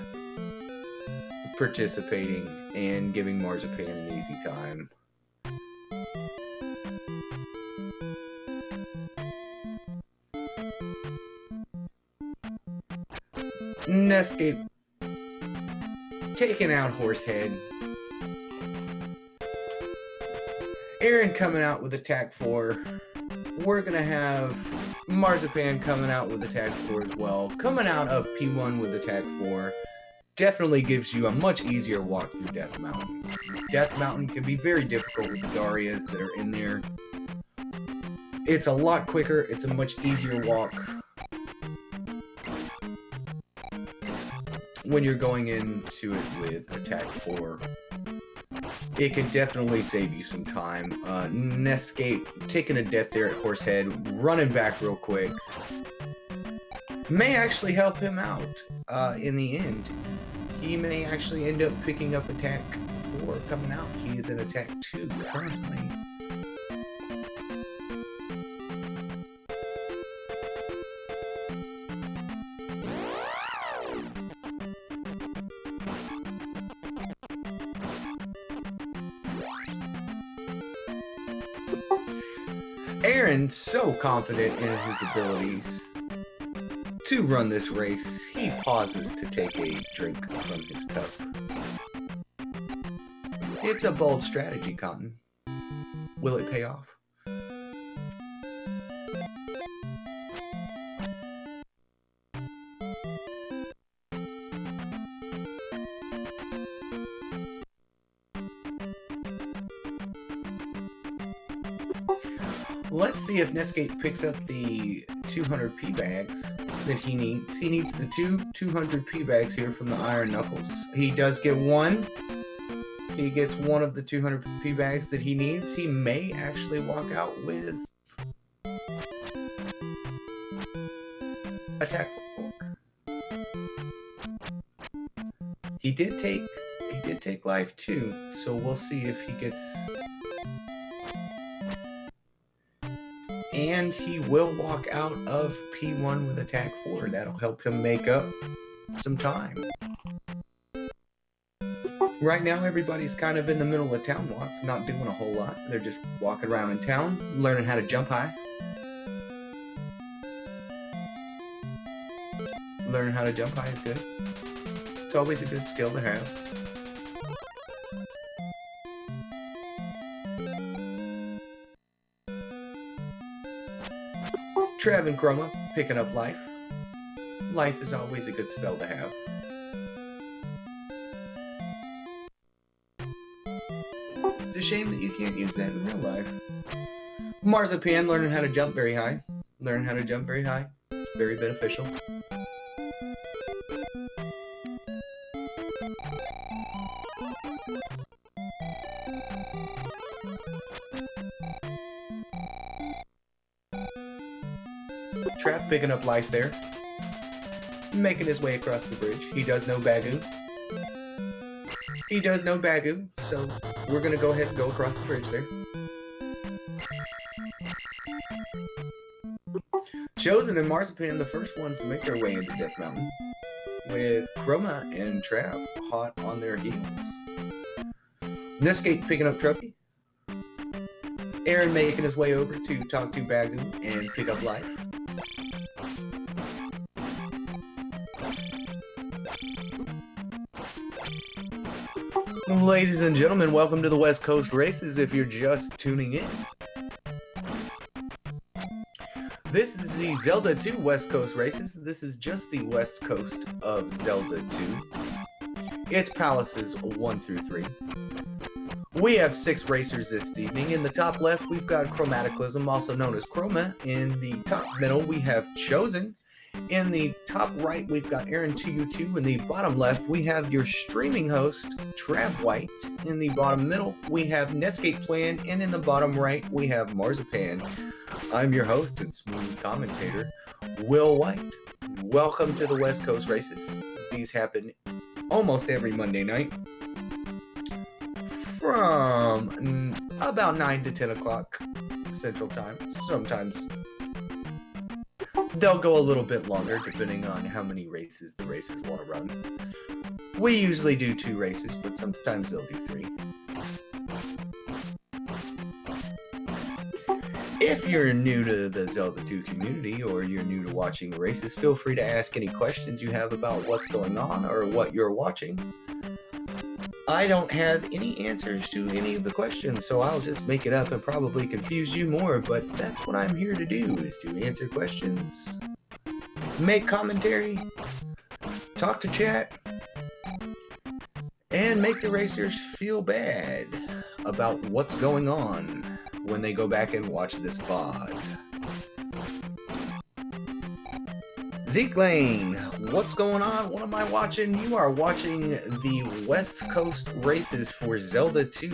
participating and giving Marzipan an easy time. Netscape taking out Horsehead. Aaron coming out with attack 4. We're gonna have Marzipan coming out with attack 4 as well. Coming out of P1 with attack 4. definitely gives you a much easier walk through Death Mountain. Death Mountain can be very difficult with the Darias that are in there. It's a lot quicker, it's a much easier walk when you're going into it with attack 4. It can definitely save you some time. Netscape taking a death there at Horsehead, running back real quick, may actually help him out in the end. He may actually end up picking up attack 4 coming out. He is in attack 2 currently. Aaron's so confident in his abilities to run this race, he pauses to take a drink from his cup. It's a bold strategy, Cotton. Will it pay off? Let's see if Netscape picks up the 200 P bags that he needs. He needs the 200 P bags here from the Iron Knuckles. He does get one. He gets one of the 200 P bags that he needs. He may actually walk out with attack 4. He did take life too, so we'll see if he gets. And he will walk out of P1 with attack 4. That'll help him make up some time. Right now, everybody's kind of in the middle of town walks, not doing a whole lot. They're just walking around in town, learning how to jump high. Learning how to jump high is good. It's always a good skill to have. Trev and Chroma picking up life. Life is always a good spell to have. It's a shame that you can't use that in real life. Marzipan learning how to jump very high. Learning how to jump very high. It's very beneficial. Trap picking up life there. Making his way across the bridge. He does know Bagu. He does know Bagu, so we're going to go ahead and go across the bridge there. Chosen and Marzipan, the first ones to make their way into Death Mountain, with Chroma and Trap hot on their heels. Netscape picking up Trophy. Aaron making his way over to talk to Bagu and pick up life. Ladies and gentlemen, welcome to the West Coast Races if you're just tuning in. This is the Zelda 2 West Coast Races. This is just the West Coast of Zelda 2. It's Palaces 1 through 3. We have 6 racers this evening. In the top left, we've got Chromaticalism, also known as Chroma. In the top middle, we have Chosen. In the top right, we've got Aaron2U2. In the bottom left, we have your streaming host, Trav White. In the bottom middle, we have Netscape Plan. And in the bottom right, we have Marzipan. I'm your host and smooth commentator, Will White. Welcome to the West Coast Races. These happen almost every Monday night from about 9 to 10 o'clock Central Time. Sometimes they'll go a little bit longer depending on how many races the racers want to run. We usually do 2 races, but sometimes they'll do 3. If you're new to the Zelda 2 community or you're new to watching the races, feel free to ask any questions you have about what's going on or what you're watching. I don't have any answers to any of the questions, so I'll just make it up and probably confuse you more, but that's what I'm here to do, is to answer questions, make commentary, talk to chat, and make the racers feel bad about what's going on when they go back and watch this VOD. Zeke Lane, what's going on? What am I watching? You are watching the West Coast races for Zelda 2.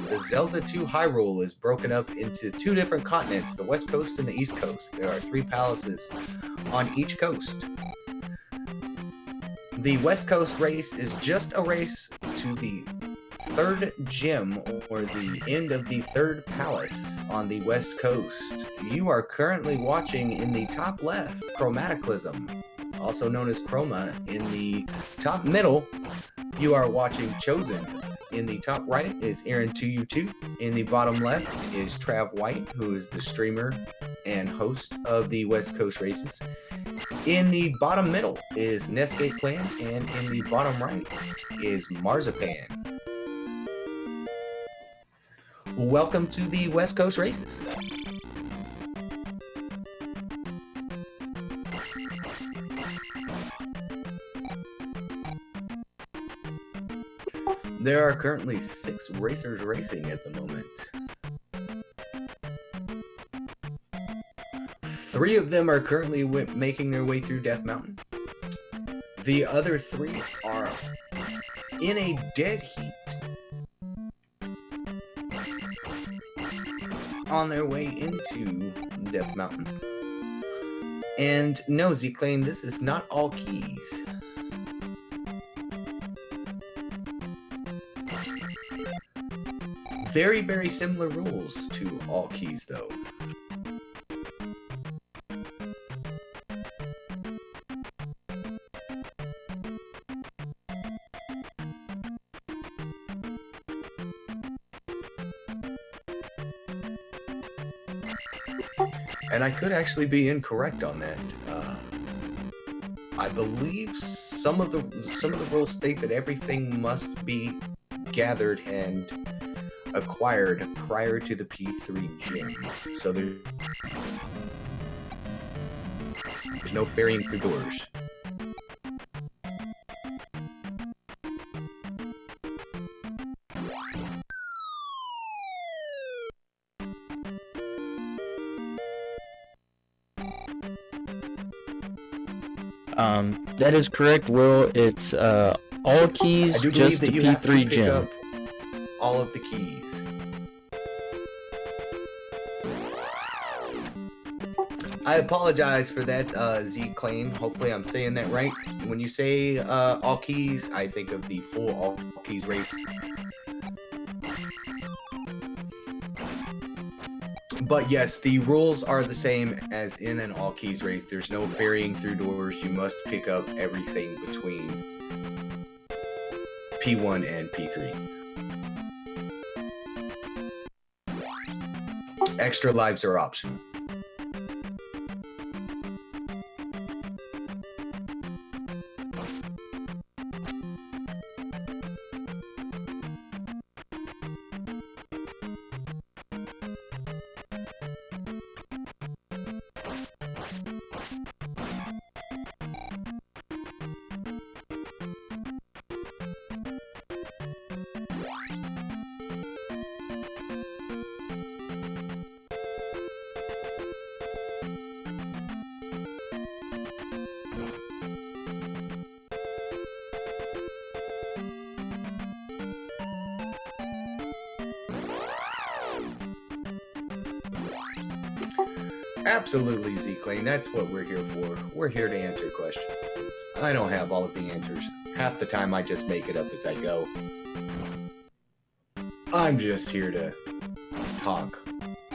The Zelda 2 Hyrule is broken up into two different continents, the West Coast and the East Coast. There are 3 palaces on each coast. The West Coast race is just a race to the 3rd gem, or the end of the 3rd palace on the West Coast. You are currently watching in the top left, Chromaticalism, also known as Chroma. In the top middle, you are watching Chosen. In the top right is Aaron2U2. In the bottom left is Trav White, who is the streamer and host of the West Coast races. In the bottom middle is Netscape Clan, and in the bottom right is Marzipan. Welcome to the West Coast races. There are currently 6 racers racing at the moment. 3 of them are currently making their way through Death Mountain. The other 3 are in a dead heat on their way into Death Mountain. And no, Zeke Lane, this is not all keys. Very, very similar rules to all keys, though. And I could actually be incorrect on that. I believe some of the rules state that everything must be gathered and acquired prior to the P3 gym. So there's no ferrying through doors. That is correct, Will. It's all keys, just the P3 gym. All of the keys. I apologize for that, Z Claim. Hopefully I'm saying that right. When you say all keys, I think of the full all keys race. But yes, the rules are the same as in an all keys race. There's no ferrying through doors. You must pick up everything between P1 and P3. Extra lives are optional. Absolutely, Z-Clay. That's what we're here for. We're here to answer questions. I don't have all of the answers. Half the time I just make it up as I go. I'm just here to talk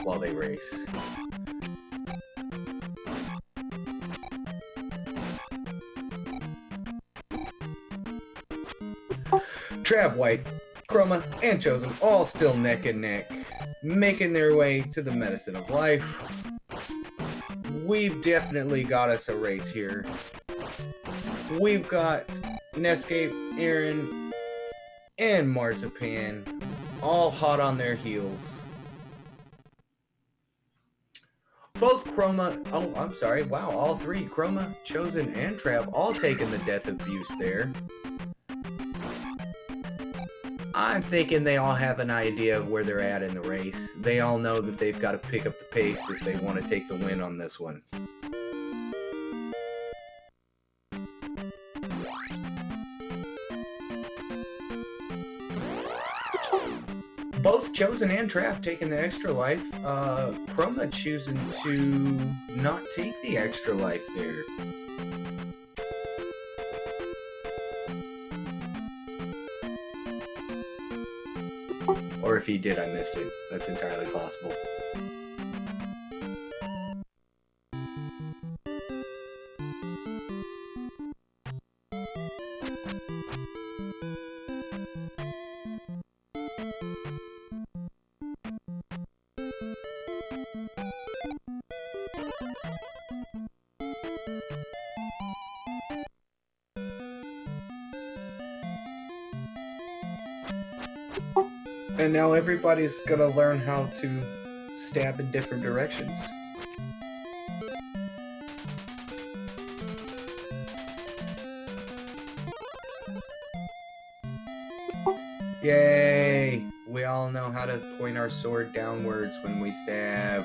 while they race. Trav White, Chroma, and Chosen all still neck and neck, making their way to the medicine of life. We've definitely got us a race here. We've got Netscape, Aaron, and Marzipan all hot on their heels. Both Chroma, oh, I'm sorry, wow, all 3, Chroma, Chosen, and Trav, all taking the death abuse there. I'm thinking they all have an idea of where they're at in the race. They all know that they've got to pick up the pace if they want to take the win on this one. Both Chosen and Trav taking the extra life. Chroma choosing to not take the extra life there. Or if he did, I missed it. That's entirely possible. And now everybody's gonna learn how to stab in different directions. Yay! We all know how to point our sword downwards when we stab.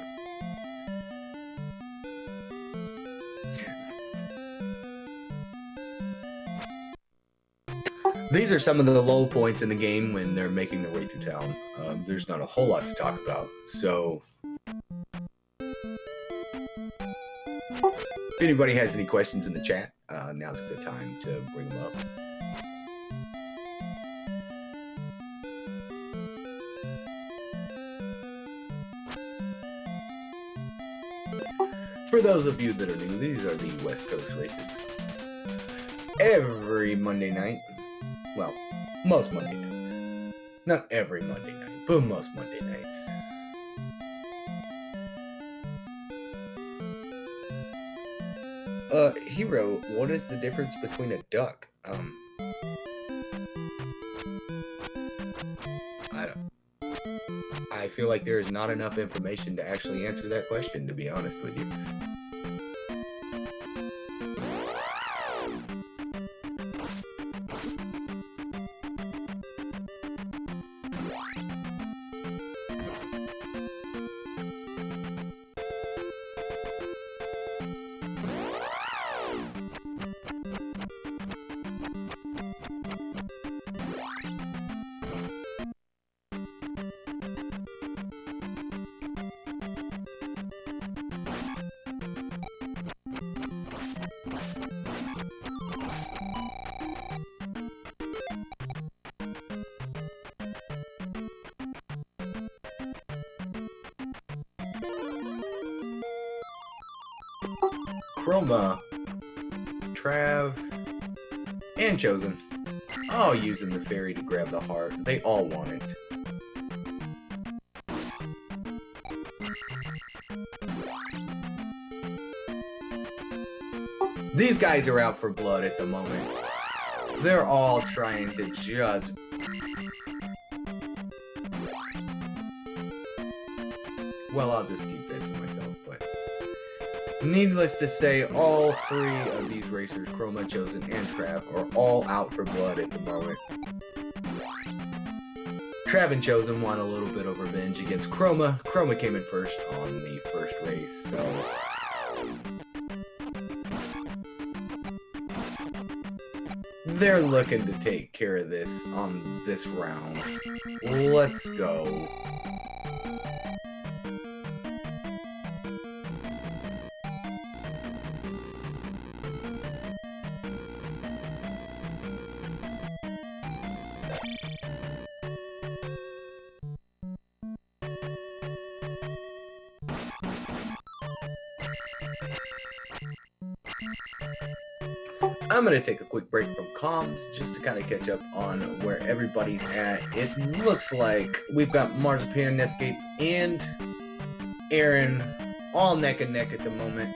These are some of the low points in the game when they're making their way through town. There's not a whole lot to talk about, so if anybody has any questions in the chat, now's a good time to bring them up. For those of you that are new, these are the West Coast races. Every Monday night. Well, most Monday nights. Not every Monday night, but most Monday nights. Hero, what is the difference between a duck? I feel like there is not enough information to actually answer that question, to be honest with you. Chroma, Trav, and Chosen, all using the fairy to grab the heart. They all want it. These guys are out for blood at the moment. They're all trying to just... Well, I'll just keep that to myself, but... Needless to say, all three of these racers, Chroma, Chosen, and Trav, are all out for blood at the moment. Trav and Chosen want a little bit of revenge against Chroma. Chroma came in first on the first race, so... They're looking to take care of this on this round. Let's go. I'm going to take a quick break from comms just to kind of catch up on where everybody's at. It looks like we've got Marzipan, Netscape, and Aaron all neck and neck at the moment.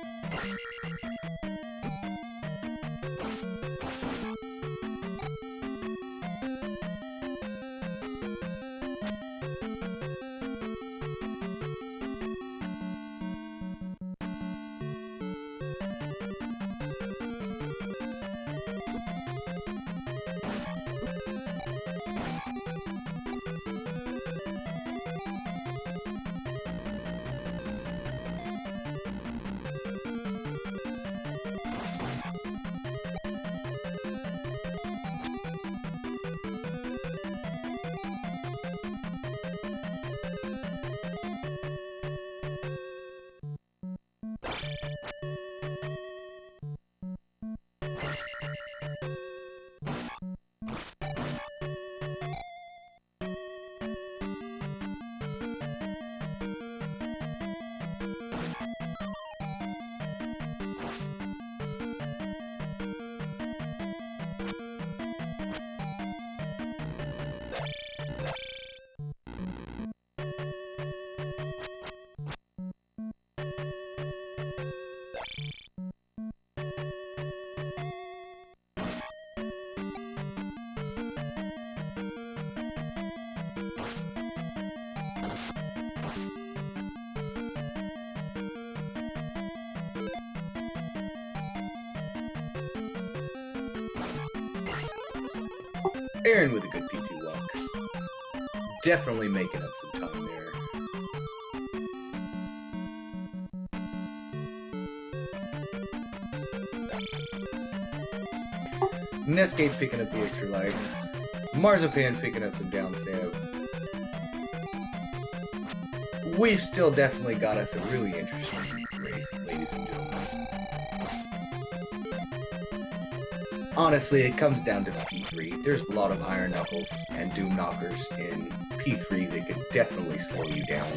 Aaron with a good P2 walk. Definitely making up some time there. Nescape picking up the extra life. Marzipan picking up some down stab. We've still definitely got us a really interesting race, ladies and gentlemen. Honestly, it comes down to P3. There's a lot of Iron Knuckles and Doom Knockers in P3 that could definitely slow you down.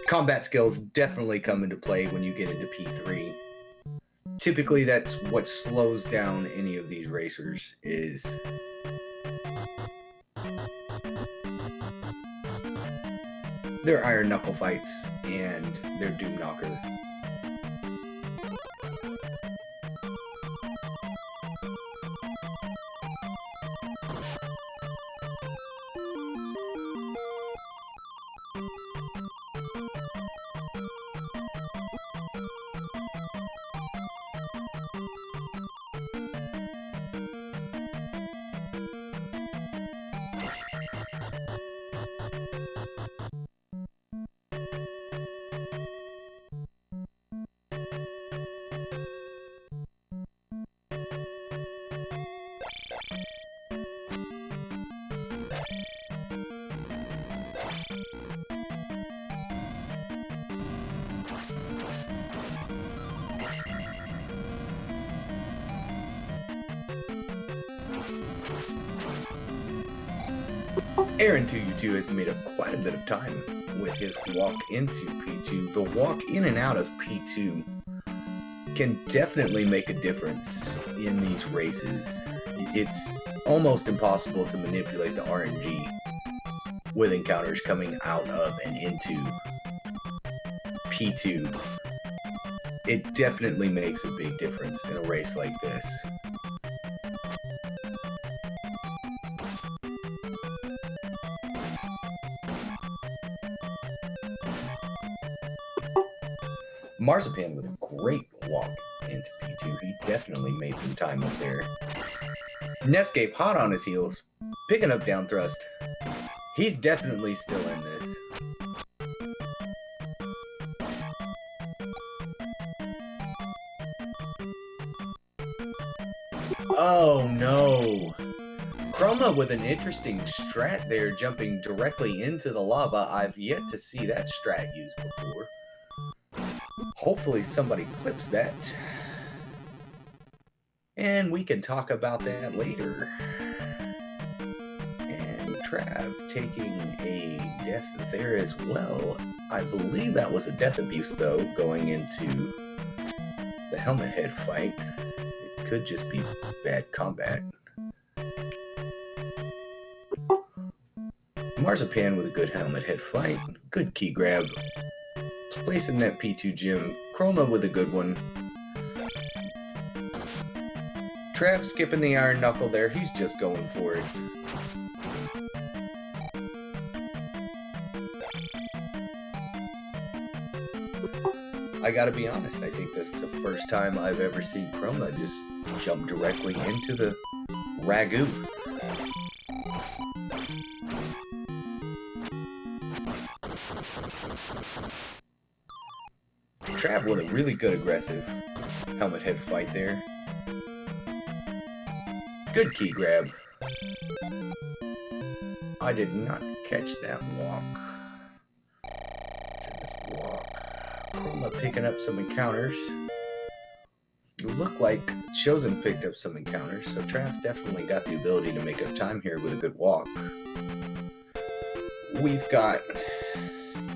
Combat skills definitely come into play when you get into P3. Typically, that's what slows down any of these racers is their Iron Knuckle fights and their Doom Knocker. Aaron 2U2 has made up quite a bit of time with his walk into P2. The walk in and out of P2 can definitely make a difference in these races. It's almost impossible to manipulate the RNG with encounters coming out of and into P2. It definitely makes a big difference in a race like this. Marzipan with a great walk into P2. He definitely made some time up there. Nescape hot on his heels, picking up down thrust. He's definitely still in this. Oh no! Chroma with an interesting strat there, jumping directly into the lava. I've yet to see that strat used before. Hopefully somebody clips that. And we can talk about that later. And Trav taking a death there as well. I believe that was a death abuse though, going into the helmet head fight. It could just be bad combat. Marzipan with a good helmet head fight. Good key grab. Placing that P2 gym. Chroma with a good one. Trav skipping the Iron Knuckle there. He's just going for it. I gotta be honest, I think that's the first time I've ever seen Chroma just jump directly into the Ragu. Trav with a really good aggressive helmet head fight there. Good key grab. I did not catch that walk. Chroma picking up some encounters. It looked like Chosen picked up some encounters, so Trav's definitely got the ability to make up time here with a good walk. We've got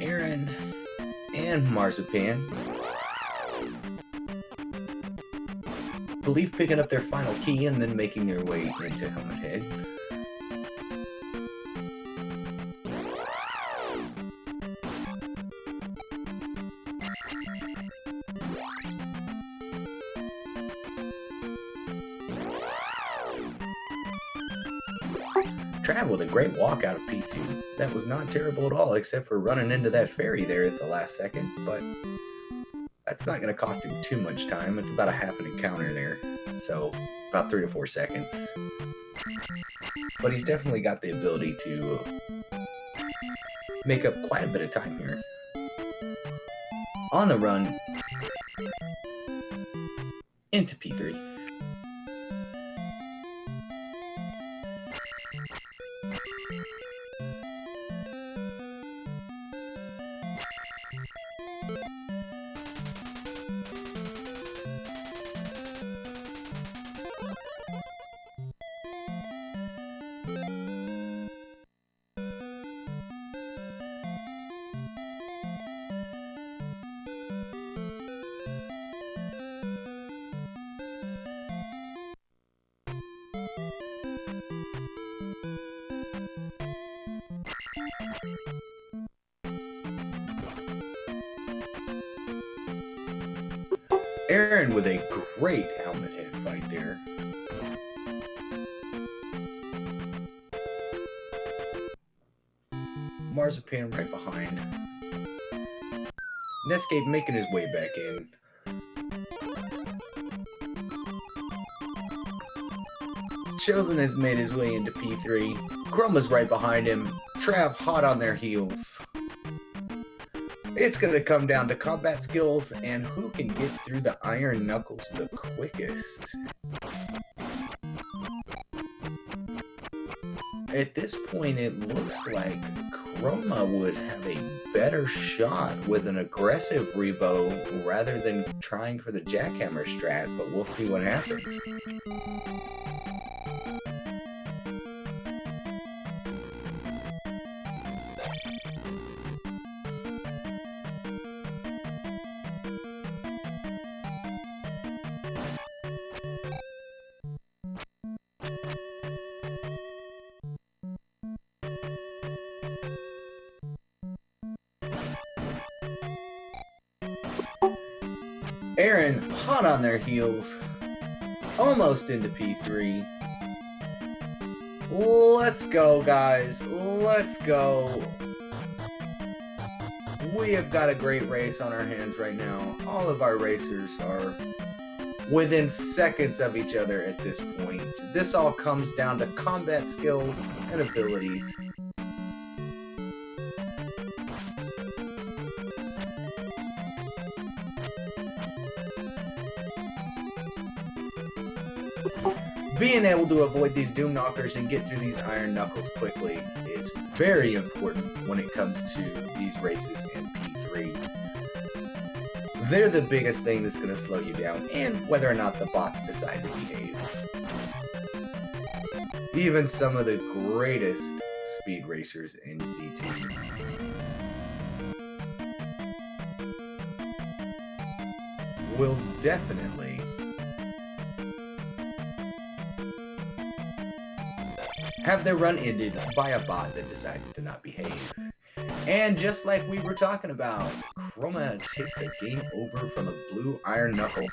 Aaron and Marzipan. I believe picking up their final key and then making their way into Helmet Head. Trav with a great walk out of P2. That was not terrible at all, except for running into that fairy there at the last second, but that's not going to cost him too much time. It's about a half an encounter there, so about 3 to 4 seconds. But he's definitely got the ability to make up quite a bit of time here. On the run into P3. Aaron with a great helmet hit fight there. Marzipan right behind. Netscape making his way back in. Chosen has made his way into P3. Chroma's right behind him. Trav hot on their heels. It's going to come down to combat skills and who can get through the Iron Knuckles the quickest. At this point, it looks like Chroma would have a better shot with an aggressive Rebo rather than trying for the Jackhammer strat, but we'll see what happens. Aaron hot on their heels, almost into P3. Let's go, guys. Let's go. We have got a great race on our hands right now. All of our racers are within seconds of each other at this point. This all comes down to combat skills and abilities. Being able to avoid these Doom Knockers and get through these Iron Knuckles quickly is very important when it comes to these races in P3. They're the biggest thing that's going to slow you down, and whether or not the bots decide to behave. Even some of the greatest speed racers in Z2 will definitely have their run ended by a bot that decides to not behave. And just like we were talking about, Chroma takes a game over from a blue Iron Knuckle.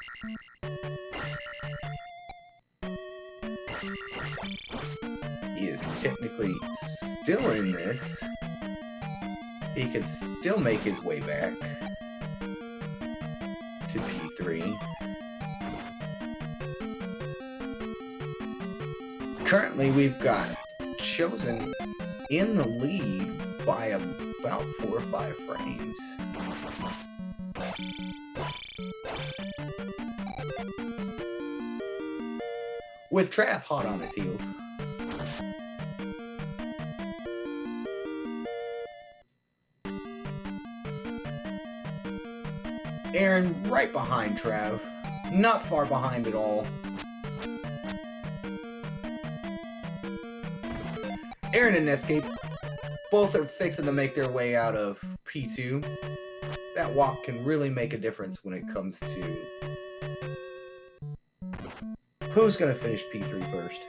He is technically still in this. He can still make his way back to P3. Currently, we've got Chosen in the lead by about 4 or 5 frames. With Trav hot on his heels. Aaron right behind Trav. Not far behind at all. Aaron and Netscape both are fixing to make their way out of P2. That walk can really make a difference when it comes to who's going to finish P3 first.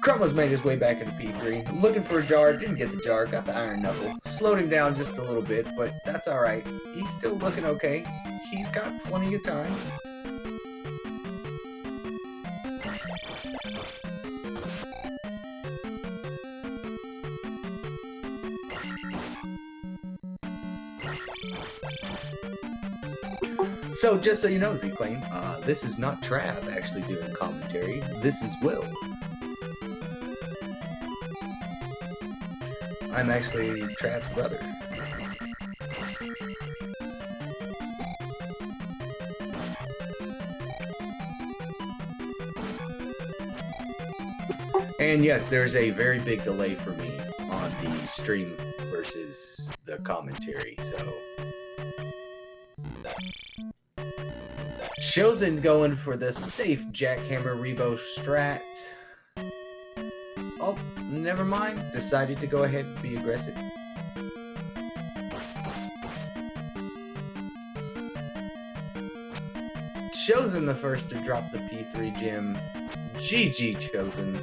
Chroma's made his way back into P3. Looking for a jar, didn't get the jar, got the Iron Knuckle. Slowed him down just a little bit, but that's alright. He's still looking okay. He's got plenty of time. So just so you know, Z-Claim, this is not Trav actually doing commentary. This is Will. I'm actually Trav's brother. And yes, there's a very big delay for me on the stream versus the commentary, so... Chosen going for the safe Jackhammer Rebo strat. Oh, never mind. Decided to go ahead and be aggressive. Chosen the first to drop the P3 gem. GG Chosen.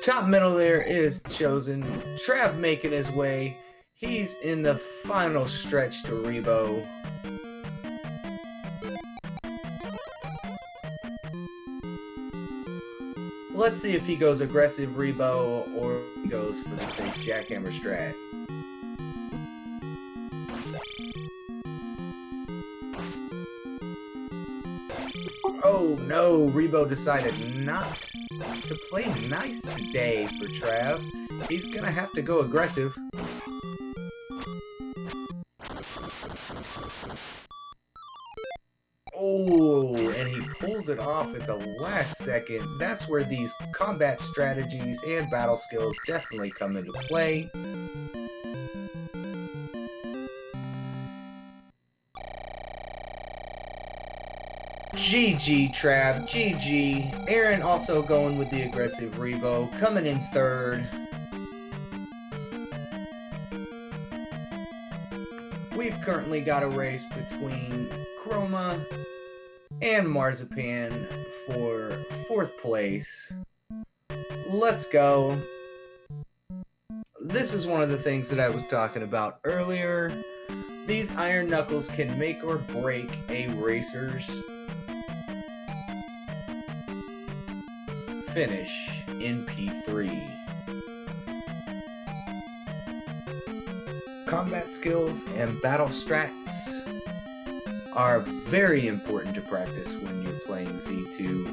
Top middle there is Chosen. Trav making his way. He's in the final stretch to Rebo. Let's see if he goes aggressive Rebo or he goes for the safe Jackhammer strat. Oh no, Rebo decided not to play nice today for Trav. He's gonna have to go aggressive. Oh, and he pulls it off at the last second. That's where these combat strategies and battle skills definitely come into play. GG Trav, GG. Aaron also going with the aggressive Rebo, coming in third. We've currently got a race between Chroma and Marzipan for 4th place. Let's go. This is one of the things that I was talking about earlier. These iron knuckles can make or break a racer's finish in P3. Combat skills and battle strats are very important to practice when you're playing Z2.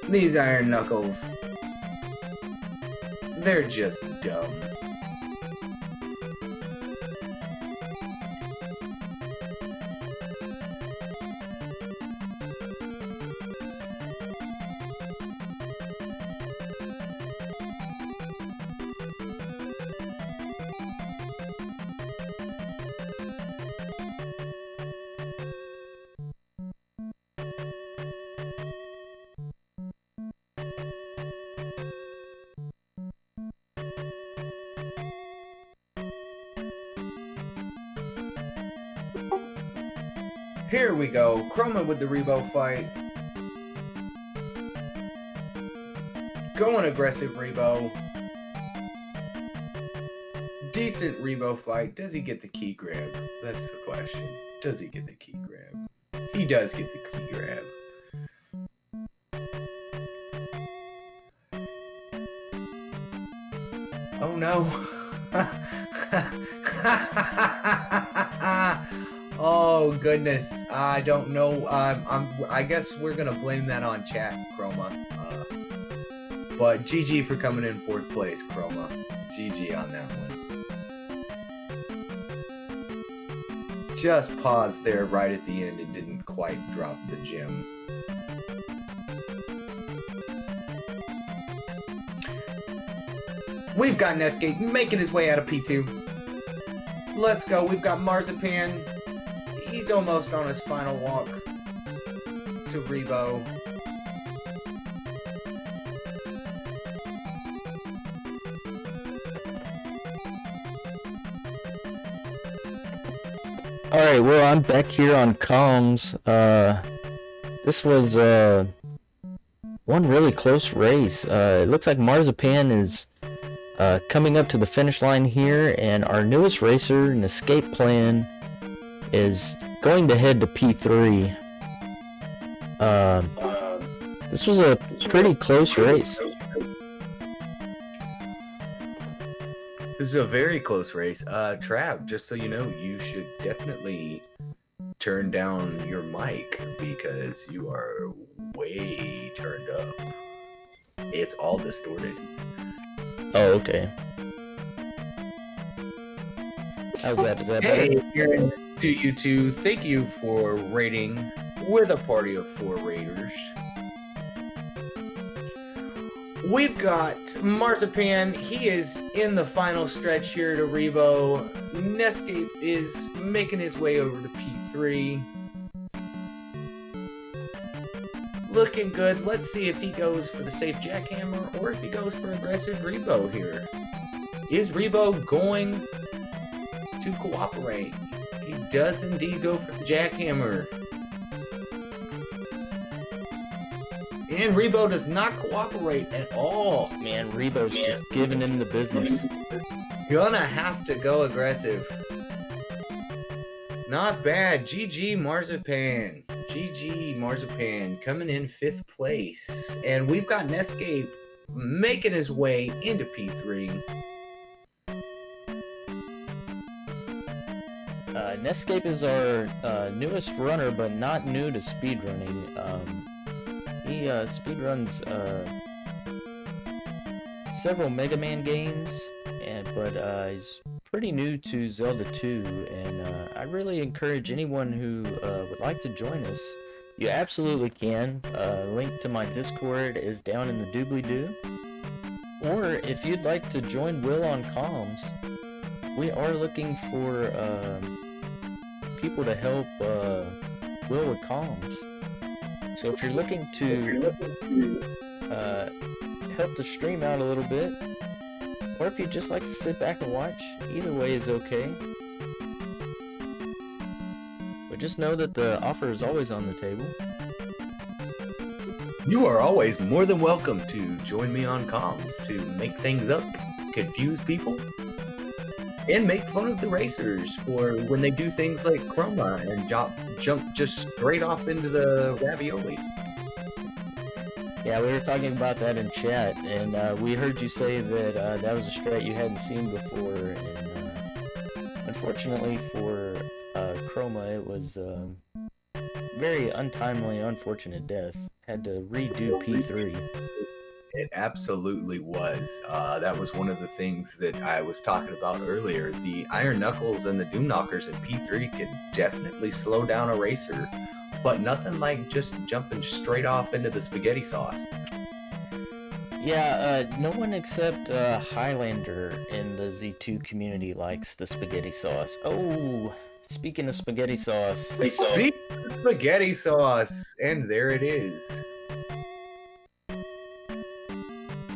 These iron knuckles, they're just dumb. Here we go, Chroma with the Rebo fight. Going aggressive Rebo. Decent Rebo fight. Does he get the key grab? That's the question. Does he get the key grab? He does get the key grab. Oh no. Oh goodness, I don't know. I guess we're gonna blame that on chat, Chroma. But GG for coming in 4th place, Chroma. GG on that one. Just paused there right at the end and didn't quite drop the gem. We've got Netscape making his way out of P2. Let's go. We've got Marzipan. He's almost on his final walk to Rebo. Alright, well, I'm back here on comms. This was one really close race. It looks like Marzipan is coming up to the finish line here, and our newest racer, an escape plan, is going to head to P3. This was a pretty close race. This is a very close race. Trav, just so you know, you should definitely turn down your mic because you are way turned up. It's all distorted. Oh, okay. How's that? Is that Hey, better? Aaron, to you two, thank you for raiding with a party of 4 raiders. We've got Marzipan. He is in the final stretch here to Rebo. Netscape is making his way over to P3. Looking good. Let's see if he goes for the safe jackhammer or if he goes for aggressive Rebo here. Is Rebo going to cooperate? He does indeed go for the jackhammer. And Rebo does not cooperate at all. Man, Rebo's just giving him the business. Gonna have to go aggressive. Not bad. GG Marzipan. GG Marzipan coming in 5th place. And we've got Netscape making his way into P3. Netscape is our newest runner, but not new to speedrunning. He speedruns several Mega Man games, but he's pretty new to Zelda 2, and I really encourage anyone who would like to join us. You absolutely can. Link to my Discord is down in the doobly-doo. Or if you'd like to join Will on comms, we are looking for people to help Will with comms. So if you're looking to help the stream out a little bit, or if you'd just like to sit back and watch, either way is okay. But just know that the offer is always on the table. You are always more than welcome to join me on comms to make things up, confuse people, and make fun of the racers for when they do things like Chroma and jump just straight off into the ravioli. Yeah, we were talking about that in chat, and we heard you say that that was a strat you hadn't seen before, and unfortunately for Chroma, it was very untimely, unfortunate death. Had to redo P3. It absolutely was. That was one of the things that I was talking about earlier. The Iron Knuckles and the Doom Knockers in P3 could definitely slow down a racer, but nothing like just jumping straight off into the spaghetti sauce. Yeah, no one except Highlander in the Z2 community likes the spaghetti sauce. Oh, speaking of spaghetti sauce. Speaking of spaghetti sauce, and there it is.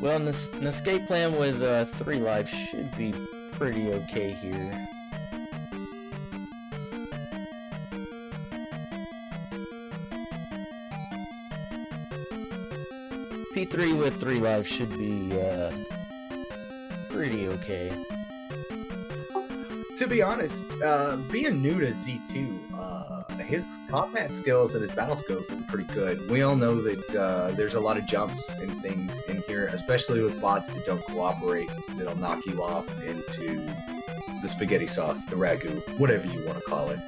Well, an escape plan with 3 lives should be pretty okay here. P3 with 3 lives should be pretty okay. To be honest, being new to Z2, his combat skills and his battle skills are pretty good. We all know that there's a lot of jumps and things in here, especially with bots that don't cooperate, that'll knock you off into the spaghetti sauce, the ragu, whatever you want to call it.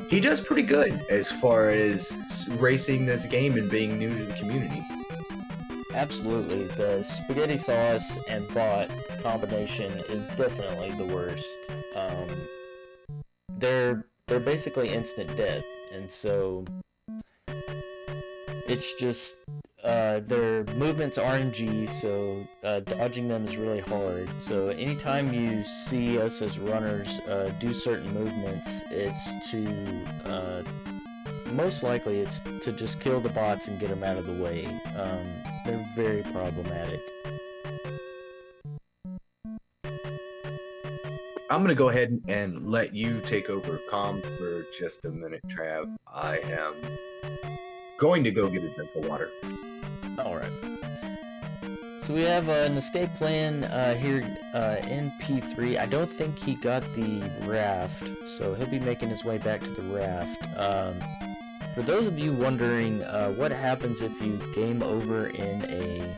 He does pretty good as far as racing this game and being new to the community. Absolutely, the spaghetti sauce and bot combination is definitely the worst. They're basically instant death, and so it's just their movement's RNG, so dodging them is really hard. So anytime you see us as runners do certain movements, it's to most likely it's to just kill the bots and get them out of the way. They're very problematic. I'm going to go ahead and let you take over comm for just a minute, Trav. I am going to go get a drink of water. Alright. So we have an escape plan here in P3. I don't think he got the raft, so he'll be making his way back to the raft. For those of you wondering what happens if you game over in a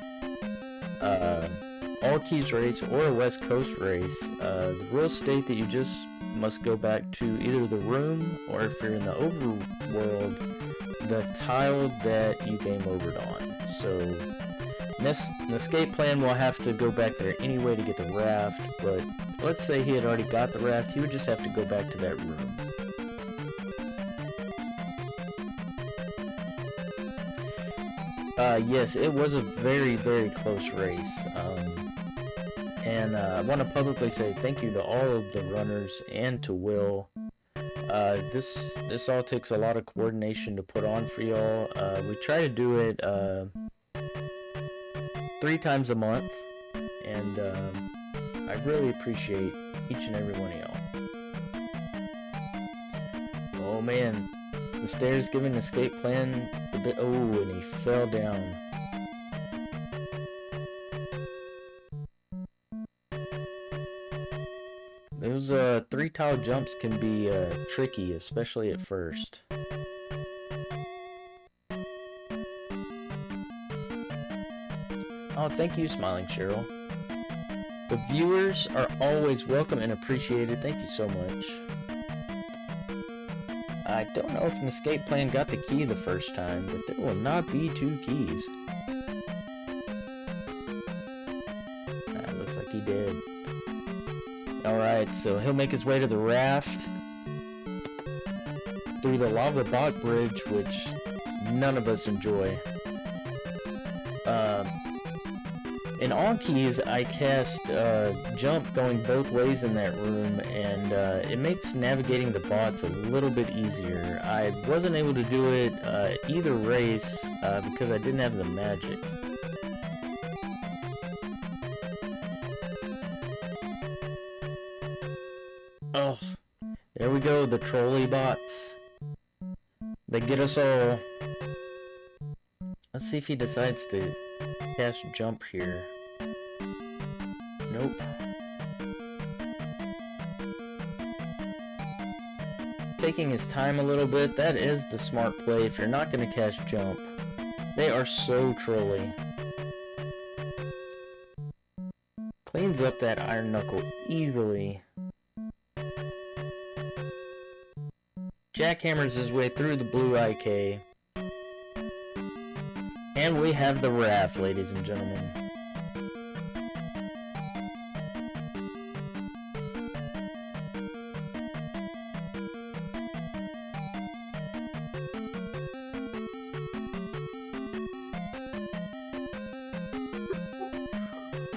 all keys race or a West Coast race, the rules state that you just must go back to either the room, or if you're in the overworld, the tile that you game overed on. So an escape plan will have to go back there anyway to get the raft, but let's say he had already got the raft, he would just have to go back to that room. Yes, it was a very, very close race. And I want to publicly say thank you to all of the runners and to Will. This all takes a lot of coordination to put on for y'all. We try to do it 3 times a month, and I really appreciate each and every one of y'all. Oh man, the stairs giving the escape plan a bit. Oh, and he fell down. Those 3 tile jumps can be tricky, especially at first. Oh, thank you, Smiling Cheryl. The viewers are always welcome and appreciated. Thank you so much. I don't know if an escape plan got the key the first time, but there will not be 2 keys. Looks like he did. Alright, so he'll make his way to the raft through the lava bot bridge, which none of us enjoy. In all keys, I cast jump going both ways in that room, and it makes navigating the bots a little bit easier. I wasn't able to do it either race because I didn't have the magic. Oh, there we go, the trolley bots. They get us all. Let's see if he decides to cast jump here. Nope. Taking his time a little bit, that is the smart play if you're not going to cast jump. They are so trolly. Cleans up that iron knuckle easily. Jackhammers his way through the blue IK. And we have the raft, ladies and gentlemen.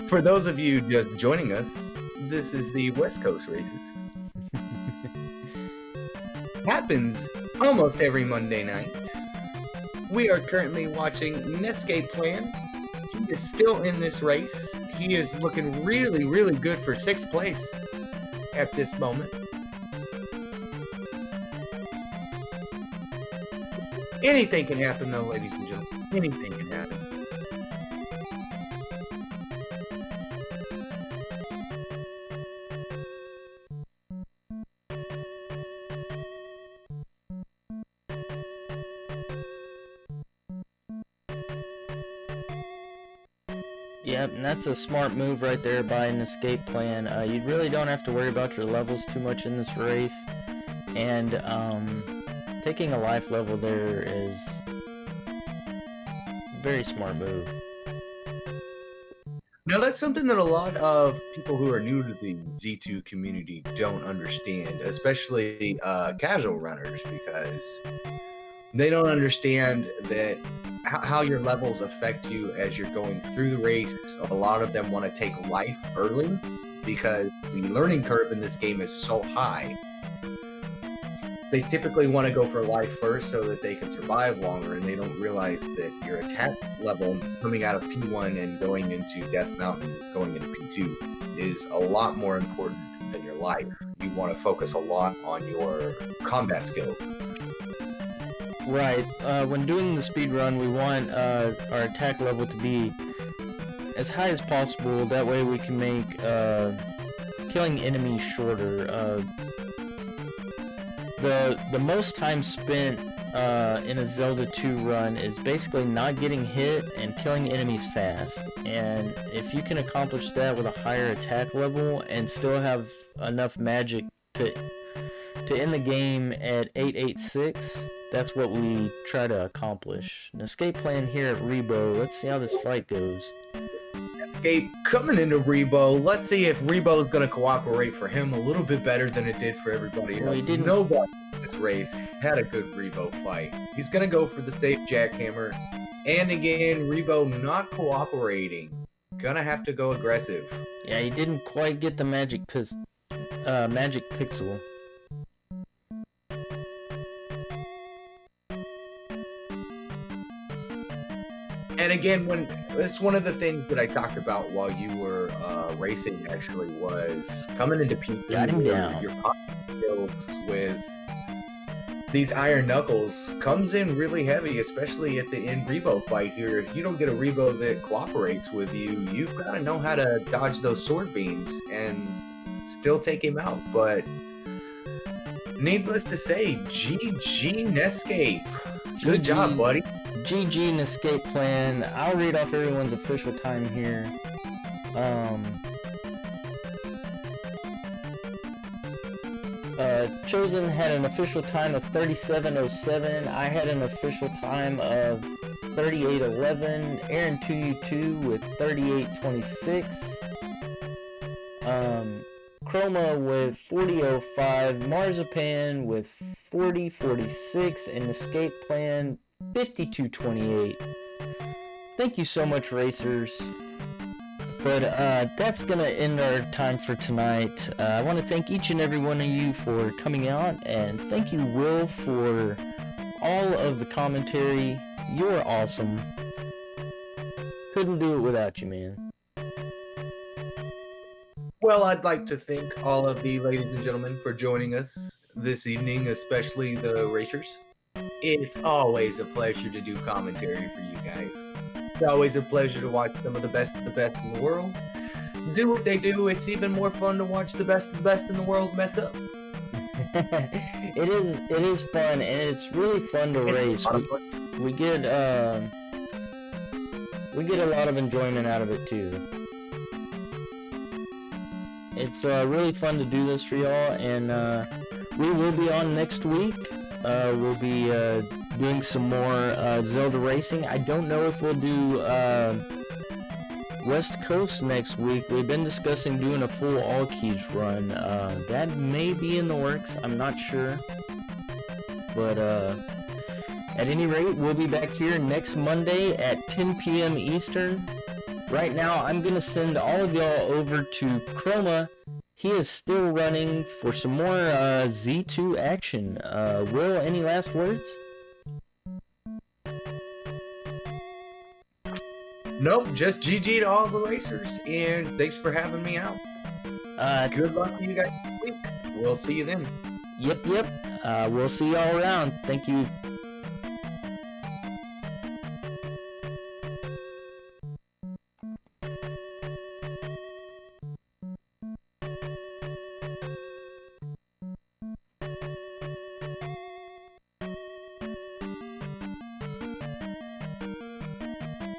For those of you just joining us, this is the West Coast races. Happens almost every Monday night. We are currently watching Nescape Plan. He is still in this race. He is looking really, really good for 6th place at this moment. Anything can happen though, ladies and gentlemen. Anything can happen. Yep, and that's a smart move right there by an escape plan. You really don't have to worry about your levels too much in this race. And taking a life level there is a very smart move. Now that's something that a lot of people who are new to the Z2 community don't understand, especially casual runners, because they don't understand that how your levels affect you as you're going through the race. A lot of them want to take life early because the learning curve in this game is so high. They typically want to go for life first so that they can survive longer, and they don't realize that your attack level coming out of P1 and going into Death Mountain, going into P2, is a lot more important than your life. You want to focus a lot on your combat skills. Right. When doing the speed run, we want our attack level to be as high as possible. That way we can make killing enemies shorter. The most time spent in a Zelda 2 run is basically not getting hit and killing enemies fast. And if you can accomplish that with a higher attack level and still have enough magic to end the game at 886, that's what we try to accomplish. An escape plan here at Rebo. Let's see how this fight goes. Escape coming into Rebo. Let's see if Rebo is going to cooperate for him a little bit better than it did for everybody Well, else. he didn't- Nobody in this race had a good Rebo fight. He's going to go for the safe jackhammer. And again, Rebo not cooperating. Gonna have to go aggressive. Yeah, he didn't quite get the magic pixel. And again, that's one of the things that I talked about while you were racing. Actually, was coming into P3. Got him down. Your skills with these iron knuckles comes in really heavy, especially at the end Rebo fight here. If you don't get a Rebo that cooperates with you, you've got to know how to dodge those sword beams and still take him out. But needless to say, GG Nescape. Good job, buddy. GG and escape plan. I'll read off everyone's official time here. Chosen had an official time of 37:07. I had an official time of 38:11. Aaron 2U2 with 38:26. Chroma with 40:05. Marzipan with 40:46. And escape plan 52:28. Thank you so much, racers. But that's gonna end our time for tonight. I want to thank each and every one of you for coming out, and thank you, Will, for all of the commentary. You're awesome. Couldn't do it without you, man. Well, I'd like to thank all of the ladies and gentlemen for joining us this evening, especially the racers. It's always a pleasure to do commentary for you guys. It's always a pleasure to watch some of the best in the world do what they do. It's even more fun to watch the best in the world mess up. It is fun, and it's really fun to race. We get a lot of enjoyment out of it too. It's really fun to do this for y'all, and we will be on next week. We'll be doing some more Zelda racing. I don't know if we'll do West Coast next week. We've been discussing doing a full All Keys run. That may be in the works. I'm not sure. But at any rate, we'll be back here next Monday at 10 p.m. Eastern. Right now, I'm going to send all of y'all over to Chroma. He is still running for some more Z2 action. Will, any last words? Nope, just GG to all the racers, and thanks for having me out. Good luck to you guys this week. We'll see you then. Yep. We'll see y'all around. Thank you.